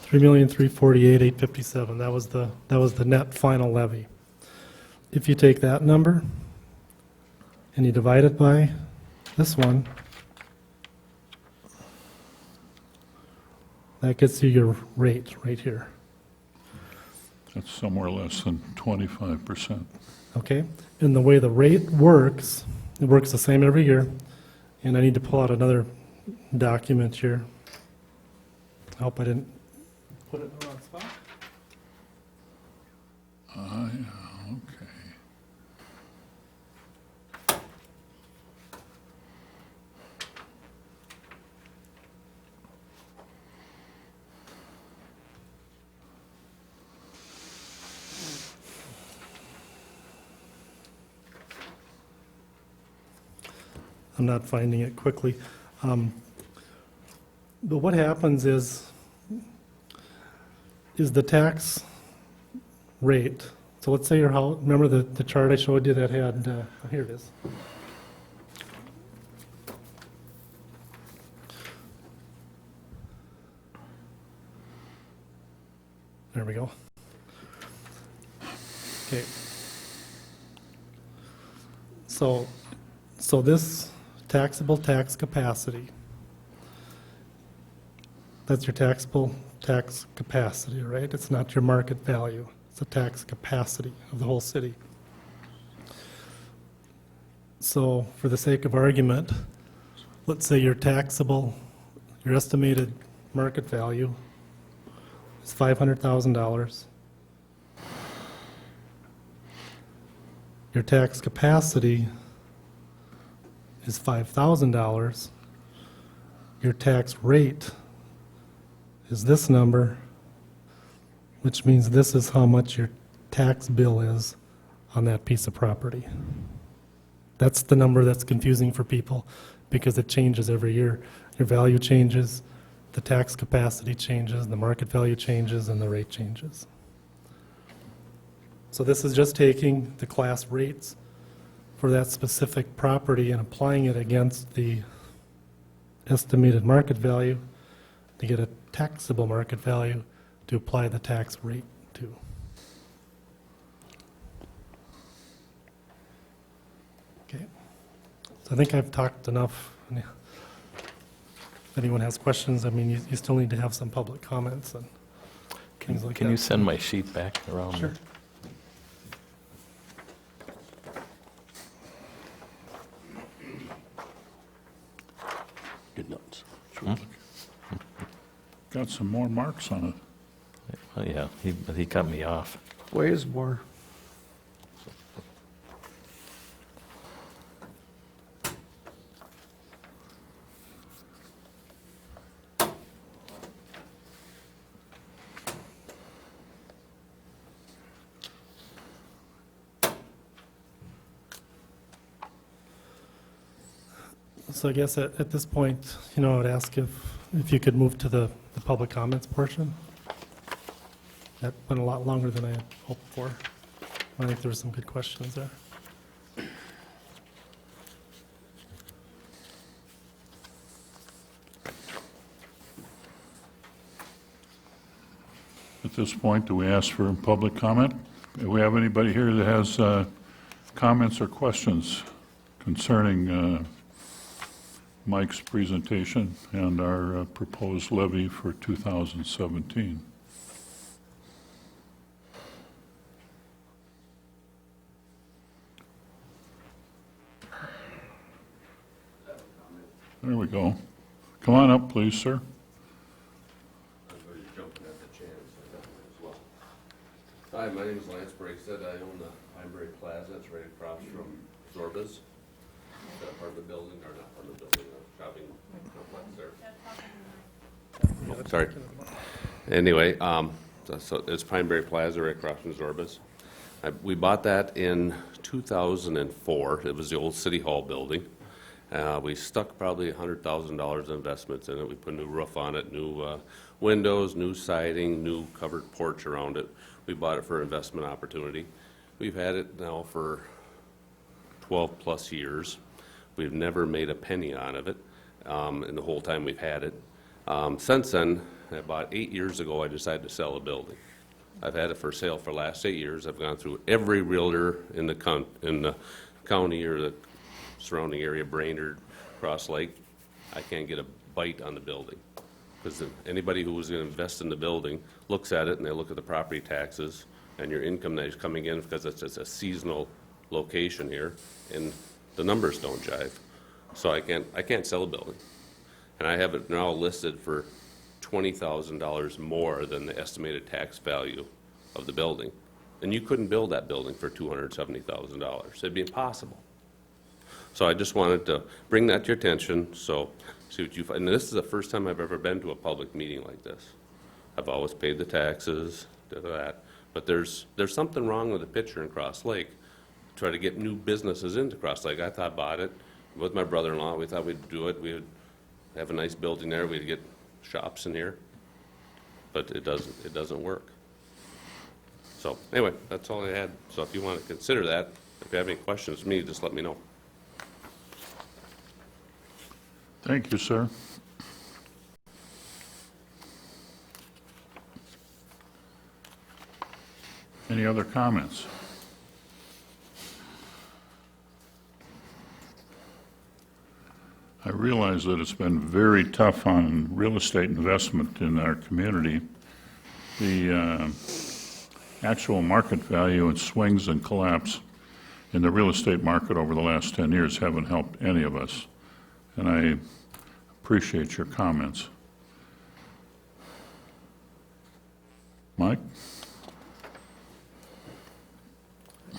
Speaker 5: $3,348,857. That was the net final levy. If you take that number and you divide it by this one, that gets you your rate right here.
Speaker 4: That's somewhere less than 25%.
Speaker 5: Okay? And the way the rate works, it works the same every year. And I need to pull out another document here. I hope I didn't put it in the wrong spot.
Speaker 4: Okay.
Speaker 5: I'm not finding it quickly. But what happens is the tax rate, so let's say your house, remember the chart I showed you that had, here it is. There we go. Okay. So this taxable tax capacity, that's your taxable tax capacity, right? It's not your market value. It's the tax capacity of the whole city. So for the sake of argument, let's say your estimated market value is $500,000. Your tax capacity is $5,000. Your tax rate is this number, which means this is how much your tax bill is on that piece of property. That's the number that's confusing for people because it changes every year. Your value changes, the tax capacity changes, the market value changes, and the rate changes. So this is just taking the class rates for that specific property and applying it against the estimated market value to get a taxable market value to apply the tax rate to. Okay. So I think I've talked enough. If anyone has questions, I mean, you still need to have some public comments and things like that.
Speaker 2: Can you send my sheet back around?
Speaker 5: Sure.
Speaker 3: Good notes.
Speaker 4: Got some more marks on it.
Speaker 2: Oh, yeah, he cut me off.
Speaker 1: Ways more.
Speaker 5: So I guess at this point, I would ask if you could move to the public comments portion. That went a lot longer than I had hoped for. I think there were some good questions there.
Speaker 4: At this point, do we ask for public comment? Do we have anybody here that has comments or questions concerning Mike's presentation and our proposed levy for 2017? There we go. Come on up, please, sir.
Speaker 3: Everybody's jumping at the chance, I got one as well. Hi, my name is Lance Brakestead. I own the Pineberry Plaza. It's right across from Zorba's. Is that part of the building or not part of the building, the shopping complex there? Sorry. Anyway, so it's Pineberry Plaza right across from Zorba's. We bought that in 2004. It was the old City Hall building. We stuck probably $100,000 in investments in it. We put a new roof on it, new windows, new siding, new covered porch around it. We bought it for investment opportunity. We've had it now for 12 plus years. We've never made a penny out of it in the whole time we've had it. Since then, about 8 years ago, I decided to sell the building. I've had it for sale for the last 8 years. I've gone through every realtor in the county or the surrounding area, Brainerd, Cross Lake. I can't get a bite on the building because anybody who was going to invest in the building looks at it and they look at the property taxes and your income that is coming in because it's a seasonal location here, and the numbers don't jive. So I can't sell a building, and I have it now listed for $20,000 more than the estimated tax value of the building, and you couldn't build that building for $270,000. It'd be impossible. So I just wanted to bring that to your attention, so see what you find. And this is the first time I've ever been to a public meeting like this. I've always paid the taxes, did that, but there's something wrong with the picture in Cross Lake. Try to get new businesses into Cross Lake. I thought about it, with my brother-in-law, we thought we'd do it. We would have a nice building there. We'd get shops in here. But it doesn't work. So anyway, that's all I had. So if you want to consider that, if you have any questions for me, just let me know.
Speaker 4: Thank you, sir. Any other comments? I realize that it's been very tough on real estate investment in our community. The actual market value and swings and collapse in the real estate market over the last 10 years haven't helped any of us. And I appreciate your comments. Mike?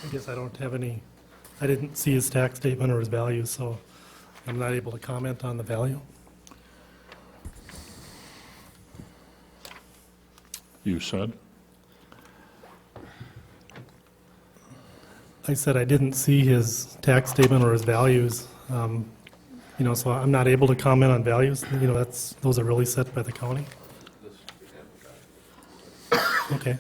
Speaker 5: I guess I don't have any, I didn't see his tax statement or his value, so I'm not able to comment on the value.
Speaker 4: You said?
Speaker 5: I said I didn't see his tax statement or his values, so I'm not able to comment on values. Those are really set by the county. Okay.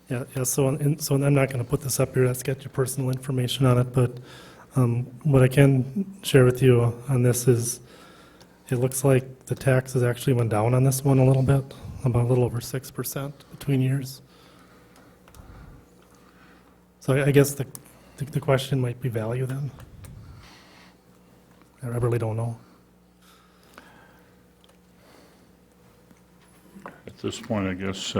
Speaker 5: Yeah, so I'm not going to put this up here, that's got your personal information on it, but what I can share with you on this is, it looks like the taxes actually went down on this one a little bit, about a little over 6% between years. So I guess the question might be value then. I really don't know.
Speaker 4: At this point, I guess,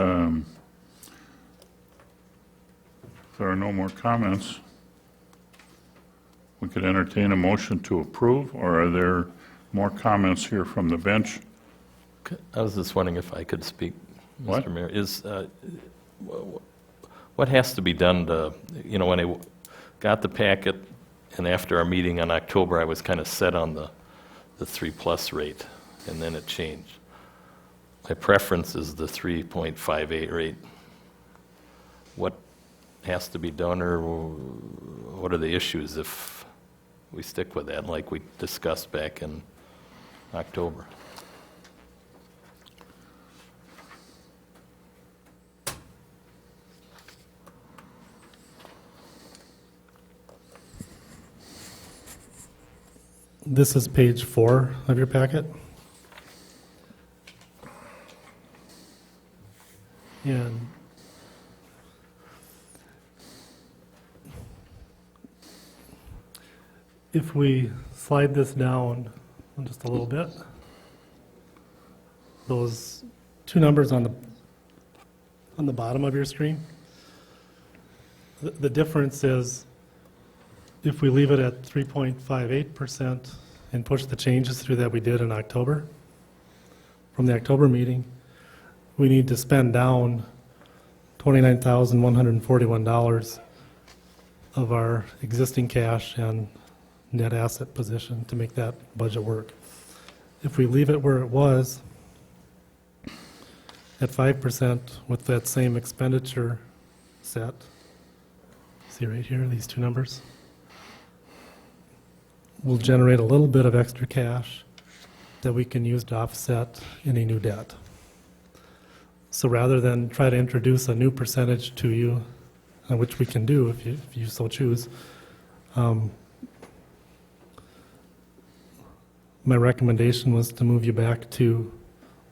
Speaker 4: if there are no more comments, we could entertain a motion to approve, or are there more comments here from the bench?
Speaker 2: I was just wondering if I could speak,
Speaker 4: What?
Speaker 2: Mr. Mayor. What has to be done to, when I got the packet, and after our meeting in October, I was kind of set on the 3+ rate, and then it changed. My preference is the 3.58 rate. What has to be done, or what are the issues if we stick with that, like we discussed back in October?
Speaker 5: This is page 4 of your packet. And if we slide this down just a little bit, those two numbers on the bottom of your screen, the difference is if we leave it at 3.58% and push the changes through that we did in October, from the October meeting, we need to spend down $29,141 of our existing cash and net asset position to make that budget work. If we leave it where it was at 5% with that same expenditure set, see right here, these two numbers, we'll generate a little bit of extra cash that we can use to offset any new debt. So rather than try to introduce a new percentage to you, which we can do if you so choose, my recommendation was to move you back to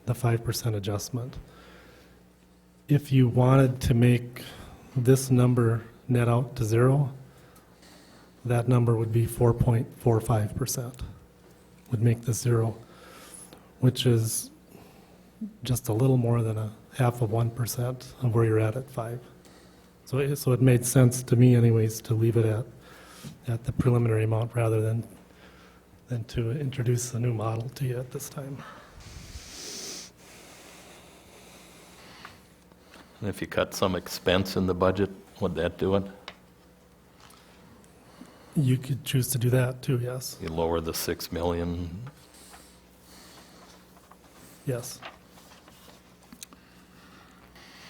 Speaker 5: the 5% adjustment. If you wanted to make this number net out to 0, that number would be 4.45%, would make this 0, which is just a little more than a half of 1% of where you're at 5. So it made sense to me anyways to leave it at the preliminary amount rather than to introduce a new model to you at this time.
Speaker 2: And if you cut some expense in the budget, would that do it?
Speaker 5: You could choose to do that too, yes.
Speaker 2: You lower the 6 million?
Speaker 5: Yes.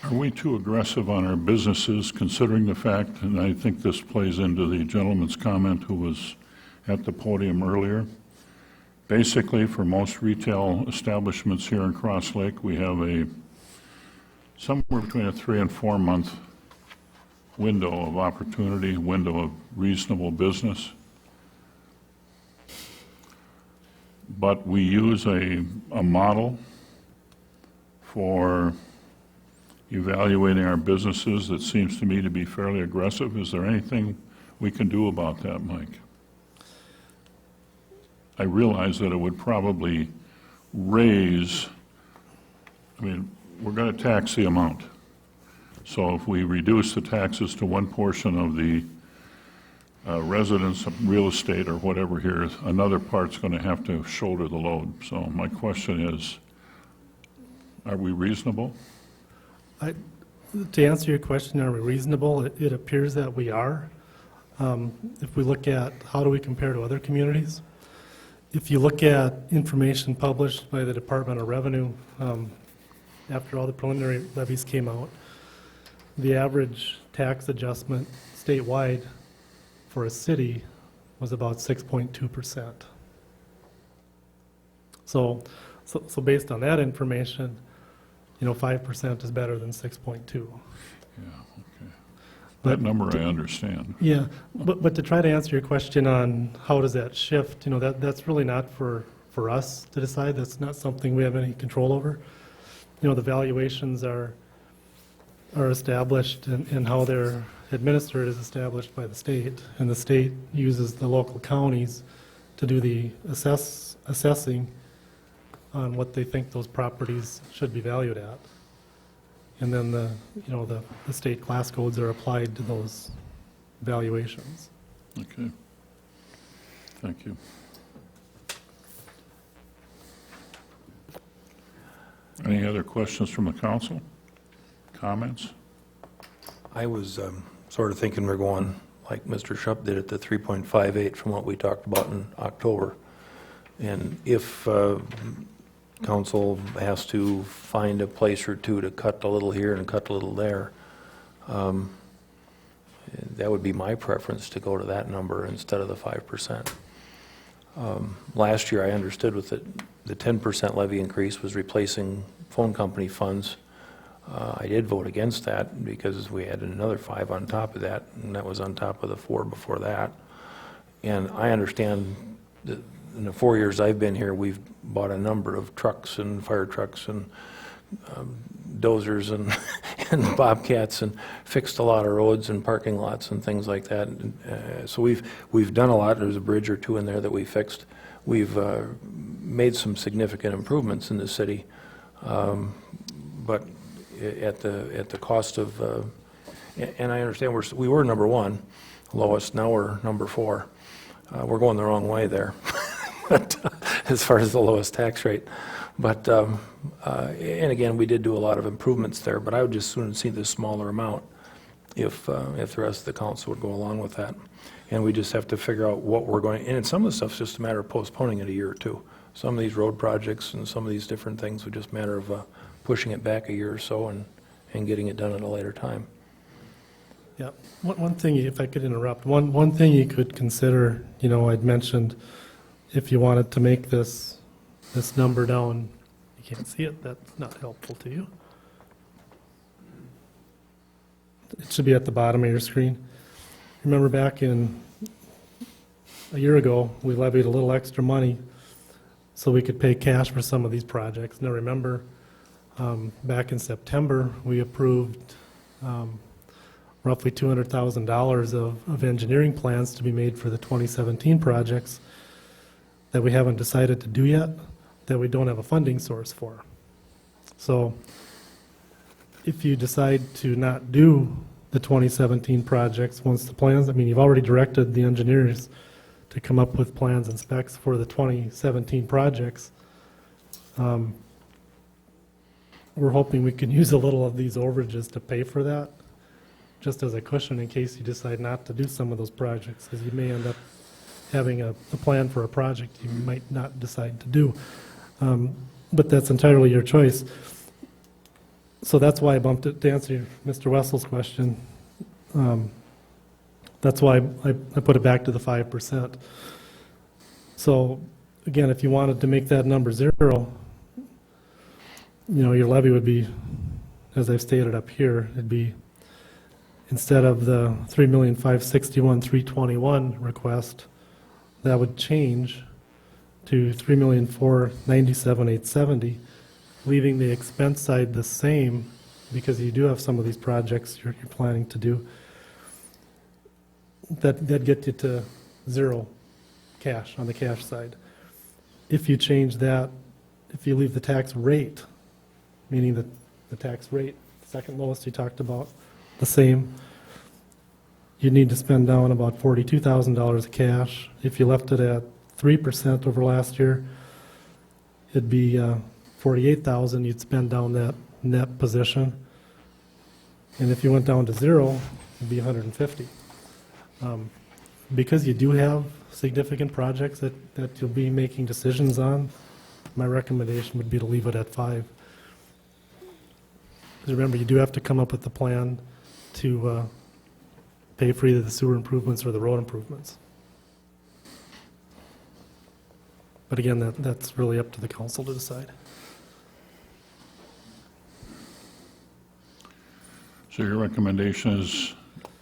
Speaker 4: Are we too aggressive on our businesses, considering the fact, and I think this plays into the gentleman's comment who was at the podium earlier? Basically, for most retail establishments here in Cross Lake, we have somewhere between a 3 and 4 month window of opportunity, window of reasonable business. But we use a model for evaluating our businesses that seems to me to be fairly aggressive. Is there anything we can do about that, Mike? I realize that it would probably raise, we're going to tax the amount. So if we reduce the taxes to one portion of the residents of real estate or whatever here, another part's going to have to shoulder the load. So my question is, are we reasonable?
Speaker 5: To answer your question, are we reasonable? It appears that we are. If we look at how do we compare to other communities, if you look at information published by the Department of Revenue after all the preliminary levies came out, the average tax adjustment statewide for a city was about 6.2%. So based on that information, 5% is better than 6.2.
Speaker 4: Yeah, okay. That number I understand.
Speaker 5: Yeah, but to try to answer your question on how does that shift, that's really not for us to decide. That's not something we have any control over. The valuations are established, and how they're administered is established by the state, and the state uses the local counties to do the assessing on what they think those properties should be valued at. And then the state class codes are applied to those valuations.
Speaker 4: Okay. Thank you. Any other questions from the council? Comments?
Speaker 6: I was sort of thinking we're going, like Mr. Shupp did at the 3.58 from what we talked about in October. And if council has to find a place or two to cut a little here and cut a little there, that would be my preference, to go to that number instead of the 5%. Last year, I understood with the 10% levy increase was replacing phone company funds. I did vote against that because we added another 5 on top of that, and that was on top of the 4 before that. And I understand that in the 4 years I've been here, we've bought a number of trucks and fire trucks and dozers and bobcats, and fixed a lot of roads and parking lots and things like that. So we've done a lot. There's a bridge or two in there that we fixed. We've made some significant improvements in the city, but at the cost of, and I understand we were number 1 lowest. Now we're number 4. We're going the wrong way there. As far as the lowest tax rate. But, and again, we did do a lot of improvements there, but I would just soon see the smaller amount if the rest of the council would go along with that. And we just have to figure out what we're going, and some of the stuff's just a matter of postponing it a year or two. Some of these road projects and some of these different things are just a matter of pushing it back a year or so and getting it done at a later time.
Speaker 5: Yeah, one thing, if I could interrupt, one thing you could consider, I'd mentioned, if you wanted to make this number down, you can't see it, that's not helpful to you. It should be at the bottom of your screen. Remember back a year ago, we levied a little extra money so we could pay cash for some of these projects. Now remember, back in September, we approved roughly $200,000 of engineering plans to be made for the 2017 projects that we haven't decided to do yet, that we don't have a funding source for. So if you decide to not do the 2017 projects once the plans, you've already directed the engineers to come up with plans and specs for the 2017 projects. We're hoping we can use a little of these overages to pay for that, just as a cushion in case you decide not to do some of those projects, because you may end up having a plan for a project you might not decide to do. But that's entirely your choice. So that's why I bumped it, to answer Mr. Wessel's question. That's why I put it back to the 5%. So again, if you wanted to make that number 0, your levy would be, as I've stated up here, it'd be, instead of the 3,561,321 request, that would change to 3,497,870, leaving the expense side the same, because you do have some of these projects you're planning to do. That'd get you to 0 cash on the cash side. If you change that, if you leave the tax rate, meaning the tax rate, second lowest you talked about, the same, you need to spend down about $42,000 of cash. If you left it at 3% over last year, it'd be $48,000 you'd spend down that net position. And if you went down to 0, it'd be $150,000. Because you do have significant projects that you'll be making decisions on, my recommendation would be to leave it at 5. Because remember, you do have to come up with a plan to pay for either the sewer improvements or the road improvements. But again, that's really up to the council to decide.
Speaker 4: So your recommendation is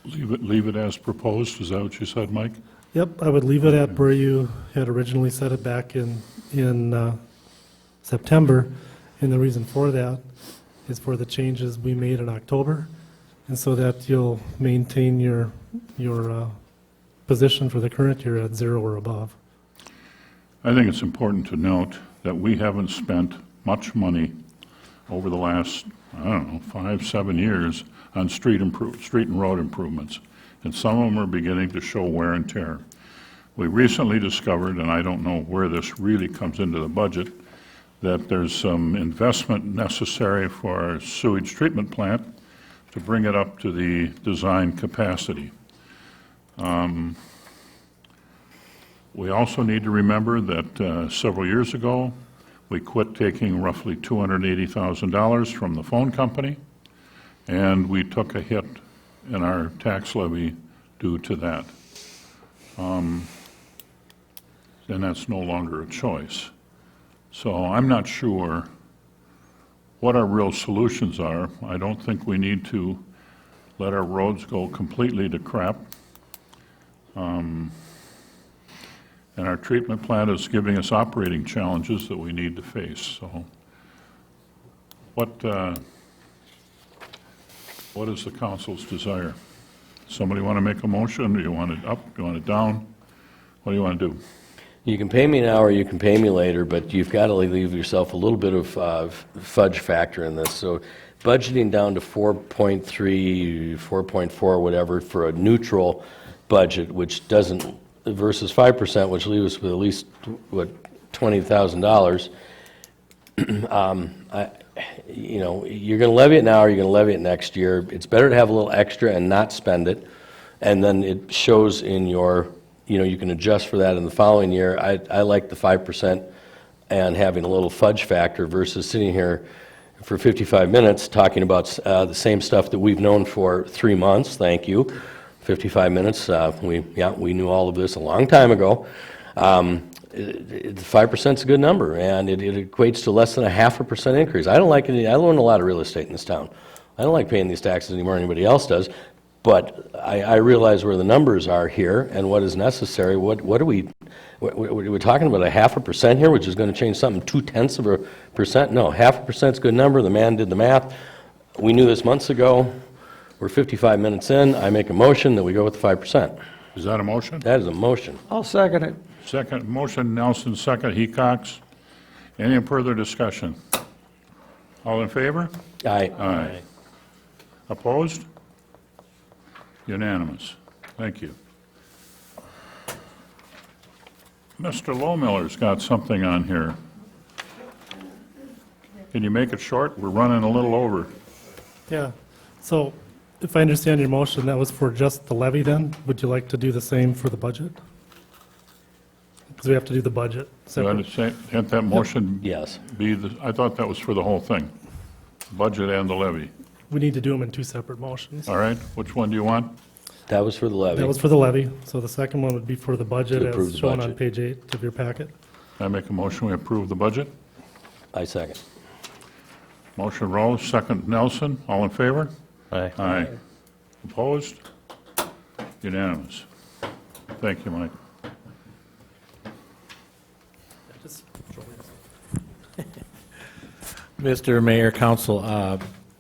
Speaker 4: leave it as proposed? Is that what you said, Mike?
Speaker 5: Yep, I would leave it at where you had originally set it back in September. And the reason for that is for the changes we made in October, and so that you'll maintain your position for the current year at 0 or above.
Speaker 4: I think it's important to note that we haven't spent much money over the last, 5, 7 years on street and road improvements, and some of them are beginning to show wear and tear. We recently discovered, and I don't know where this really comes into the budget, that there's some investment necessary for our sewage treatment plant to bring it up to the design capacity. We also need to remember that several years ago, we quit taking roughly $280,000 from the phone company, and we took a hit in our tax levy due to that. And that's no longer a choice. So I'm not sure what our real solutions are. I don't think we need to let our roads go completely to crap. And our treatment plant is giving us operating challenges that we need to face. So what is the council's desire? Somebody want to make a motion? Do you want it up? Do you want it down? What do you want to do?
Speaker 7: You can pay me now or you can pay me later, but you've got to leave yourself a little bit of fudge factor in this. So budgeting down to 4.3, 4.4, whatever, for a neutral budget, which doesn't, versus 5%, which leaves us with at least, $20,000. You're going to levy it now or you're going to levy it next year. It's better to have a little extra and not spend it, and then it shows in your, you can adjust for that in the following year. I like the 5% and having a little fudge factor versus sitting here for 55 minutes talking about the same stuff that we've known for 3 months. Thank you. 55 minutes. We knew all of this a long time ago. 5% is a good number, and it equates to less than a 0.5% increase. I don't like it. I own a lot of real estate in this town. I don't like paying these taxes anymore than anybody else does, but I realize where the numbers are here and what is necessary. What are we talking about, a 0.5% here, which is going to change something 0.2%? No, 0.5% is a good number. The man did the math. We knew this months ago. We're 55 minutes in. I make a motion that we go with the 5%.
Speaker 4: Is that a motion?
Speaker 7: That is a motion.
Speaker 1: I'll second it.
Speaker 4: Second motion, Nelson, second, Hecox. Any further discussion? All in favor?
Speaker 7: Aye.
Speaker 4: Aye. Opposed? Unanimous. Thank you. Mr. Lowmiller's got something on here. Can you make it short? We're running a little over.
Speaker 5: Yeah, so if I understand your motion, that was for just the levy then? Would you like to do the same for the budget? Because we have to do the budget
Speaker 4: So
Speaker 5: separate.
Speaker 4: can't that motion
Speaker 7: Yes.
Speaker 4: be I thought that was for the whole thing. budget and the levy.
Speaker 5: We need to do them in two separate motions.
Speaker 4: All right, which one do you want?
Speaker 7: That was for the levy.
Speaker 5: That was for the levy, so the second one would be for the budget
Speaker 7: To approve
Speaker 5: as
Speaker 7: the
Speaker 5: shown on
Speaker 7: budget.
Speaker 5: page 8 of your packet.
Speaker 4: I make a motion, we approve the budget.
Speaker 7: I second.
Speaker 4: Motion Rose, second Nelson, all in favor?
Speaker 2: Aye.
Speaker 4: Aye. Opposed? Unanimous. Thank you, Mike.
Speaker 8: Mr. Mayor, Council,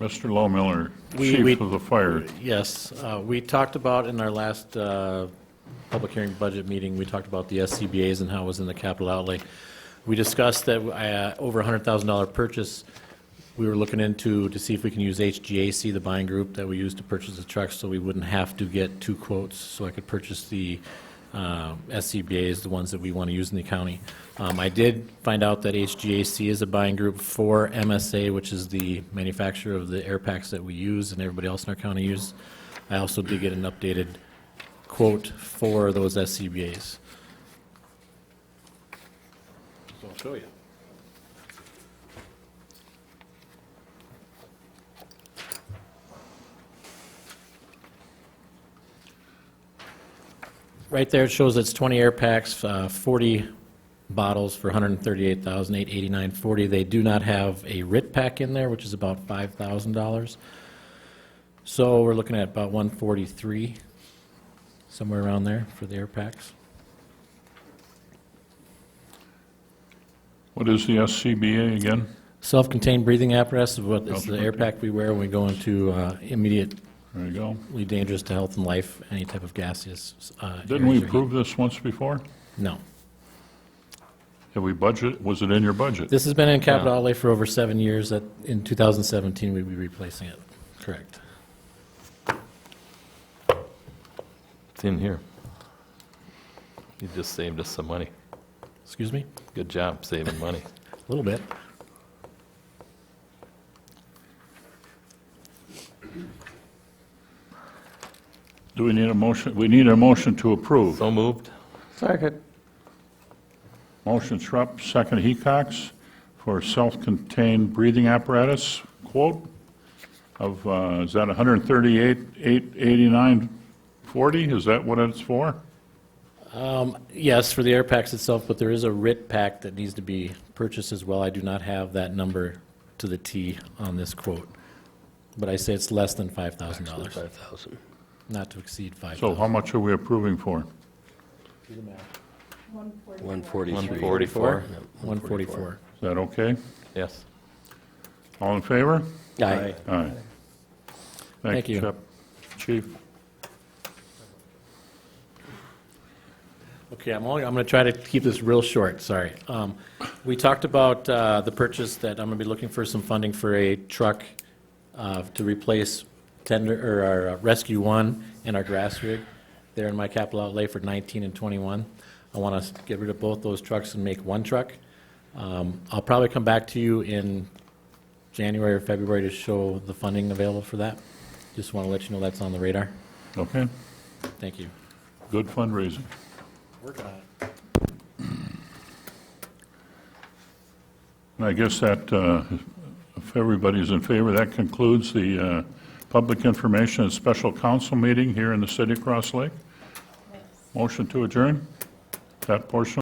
Speaker 4: Mr. Lowmiller,
Speaker 8: We-
Speaker 4: Chief of the Fire.
Speaker 8: yes, we talked about in our last public hearing budget meeting, we talked about the SCBA's and how it was in the capital outlay. We discussed that over $100,000 purchase, we were looking into to see if we can use HGAC, the buying group that we use to purchase the trucks, so we wouldn't have to get two quotes, so I could purchase the SCBA's, the ones that we want to use in the county. I did find out that HGAC is a buying group for MSA, which is the manufacturer of the air packs that we use and everybody else in our county uses. I also did get an updated quote for those SCBA's. So I'll show you. Right there, it shows it's 20 air packs, 40 bottles for $138,889.40. They do not have a RIT pack in there, which is about $5,000. So we're looking at about 143, somewhere around there for the air packs.
Speaker 4: What is the SCBA again?
Speaker 8: Self-contained breathing apparatus is what is the air pack we wear when we go into immediately
Speaker 4: There you go.
Speaker 8: dangerous to health and life, any type of gaseous.
Speaker 4: Didn't we
Speaker 8: areas or
Speaker 4: approve this once before?
Speaker 8: heat. No.
Speaker 4: Have we budget, was it in your budget?
Speaker 8: This has been in capital outlay for over 7 years. That in 2017, we'll be replacing it. Correct.
Speaker 2: It's in here. You just saved us some money.
Speaker 8: Excuse me?
Speaker 2: Good job saving money.
Speaker 8: A little bit.
Speaker 4: Do we need a motion? We need a motion to approve.
Speaker 2: So moved?
Speaker 6: Second.
Speaker 4: Motion Schrupp, second Hecox, for self-contained breathing apparatus quote of, is that 138,889.40? Is that what it's for?
Speaker 8: Yes, for the air packs itself, but there is a RIT pack that needs to be purchased as well. I do not have that number to the T on this quote. But I say it's less than $5,000,
Speaker 7: 5,000.
Speaker 8: not to exceed $5,000.
Speaker 4: So how much are we approving for?
Speaker 7: 143.
Speaker 2: 144?
Speaker 8: 144.
Speaker 4: Is that okay?
Speaker 2: Yes.
Speaker 4: All in favor?
Speaker 7: Aye.
Speaker 4: Aye.
Speaker 8: Thank you.
Speaker 4: Chip. Chief?
Speaker 8: Okay, I'm going to try to keep this real short, sorry. We talked about the purchase that I'm going to be looking for some funding for a truck to replace our Rescue 1 and our grass rig. They're in my capital outlay for 19 and 21. I want to get rid of both those trucks and make one truck. I'll probably come back to you in January or February to show the funding available for that. Just want to let you know that's on the radar.
Speaker 4: Okay,
Speaker 8: Thank you.
Speaker 4: good fundraising.
Speaker 8: Working on it.
Speaker 4: And I guess that, if everybody's in favor, that concludes the public information and special council meeting here in the city of Cross Lake. Motion to adjourn? That portion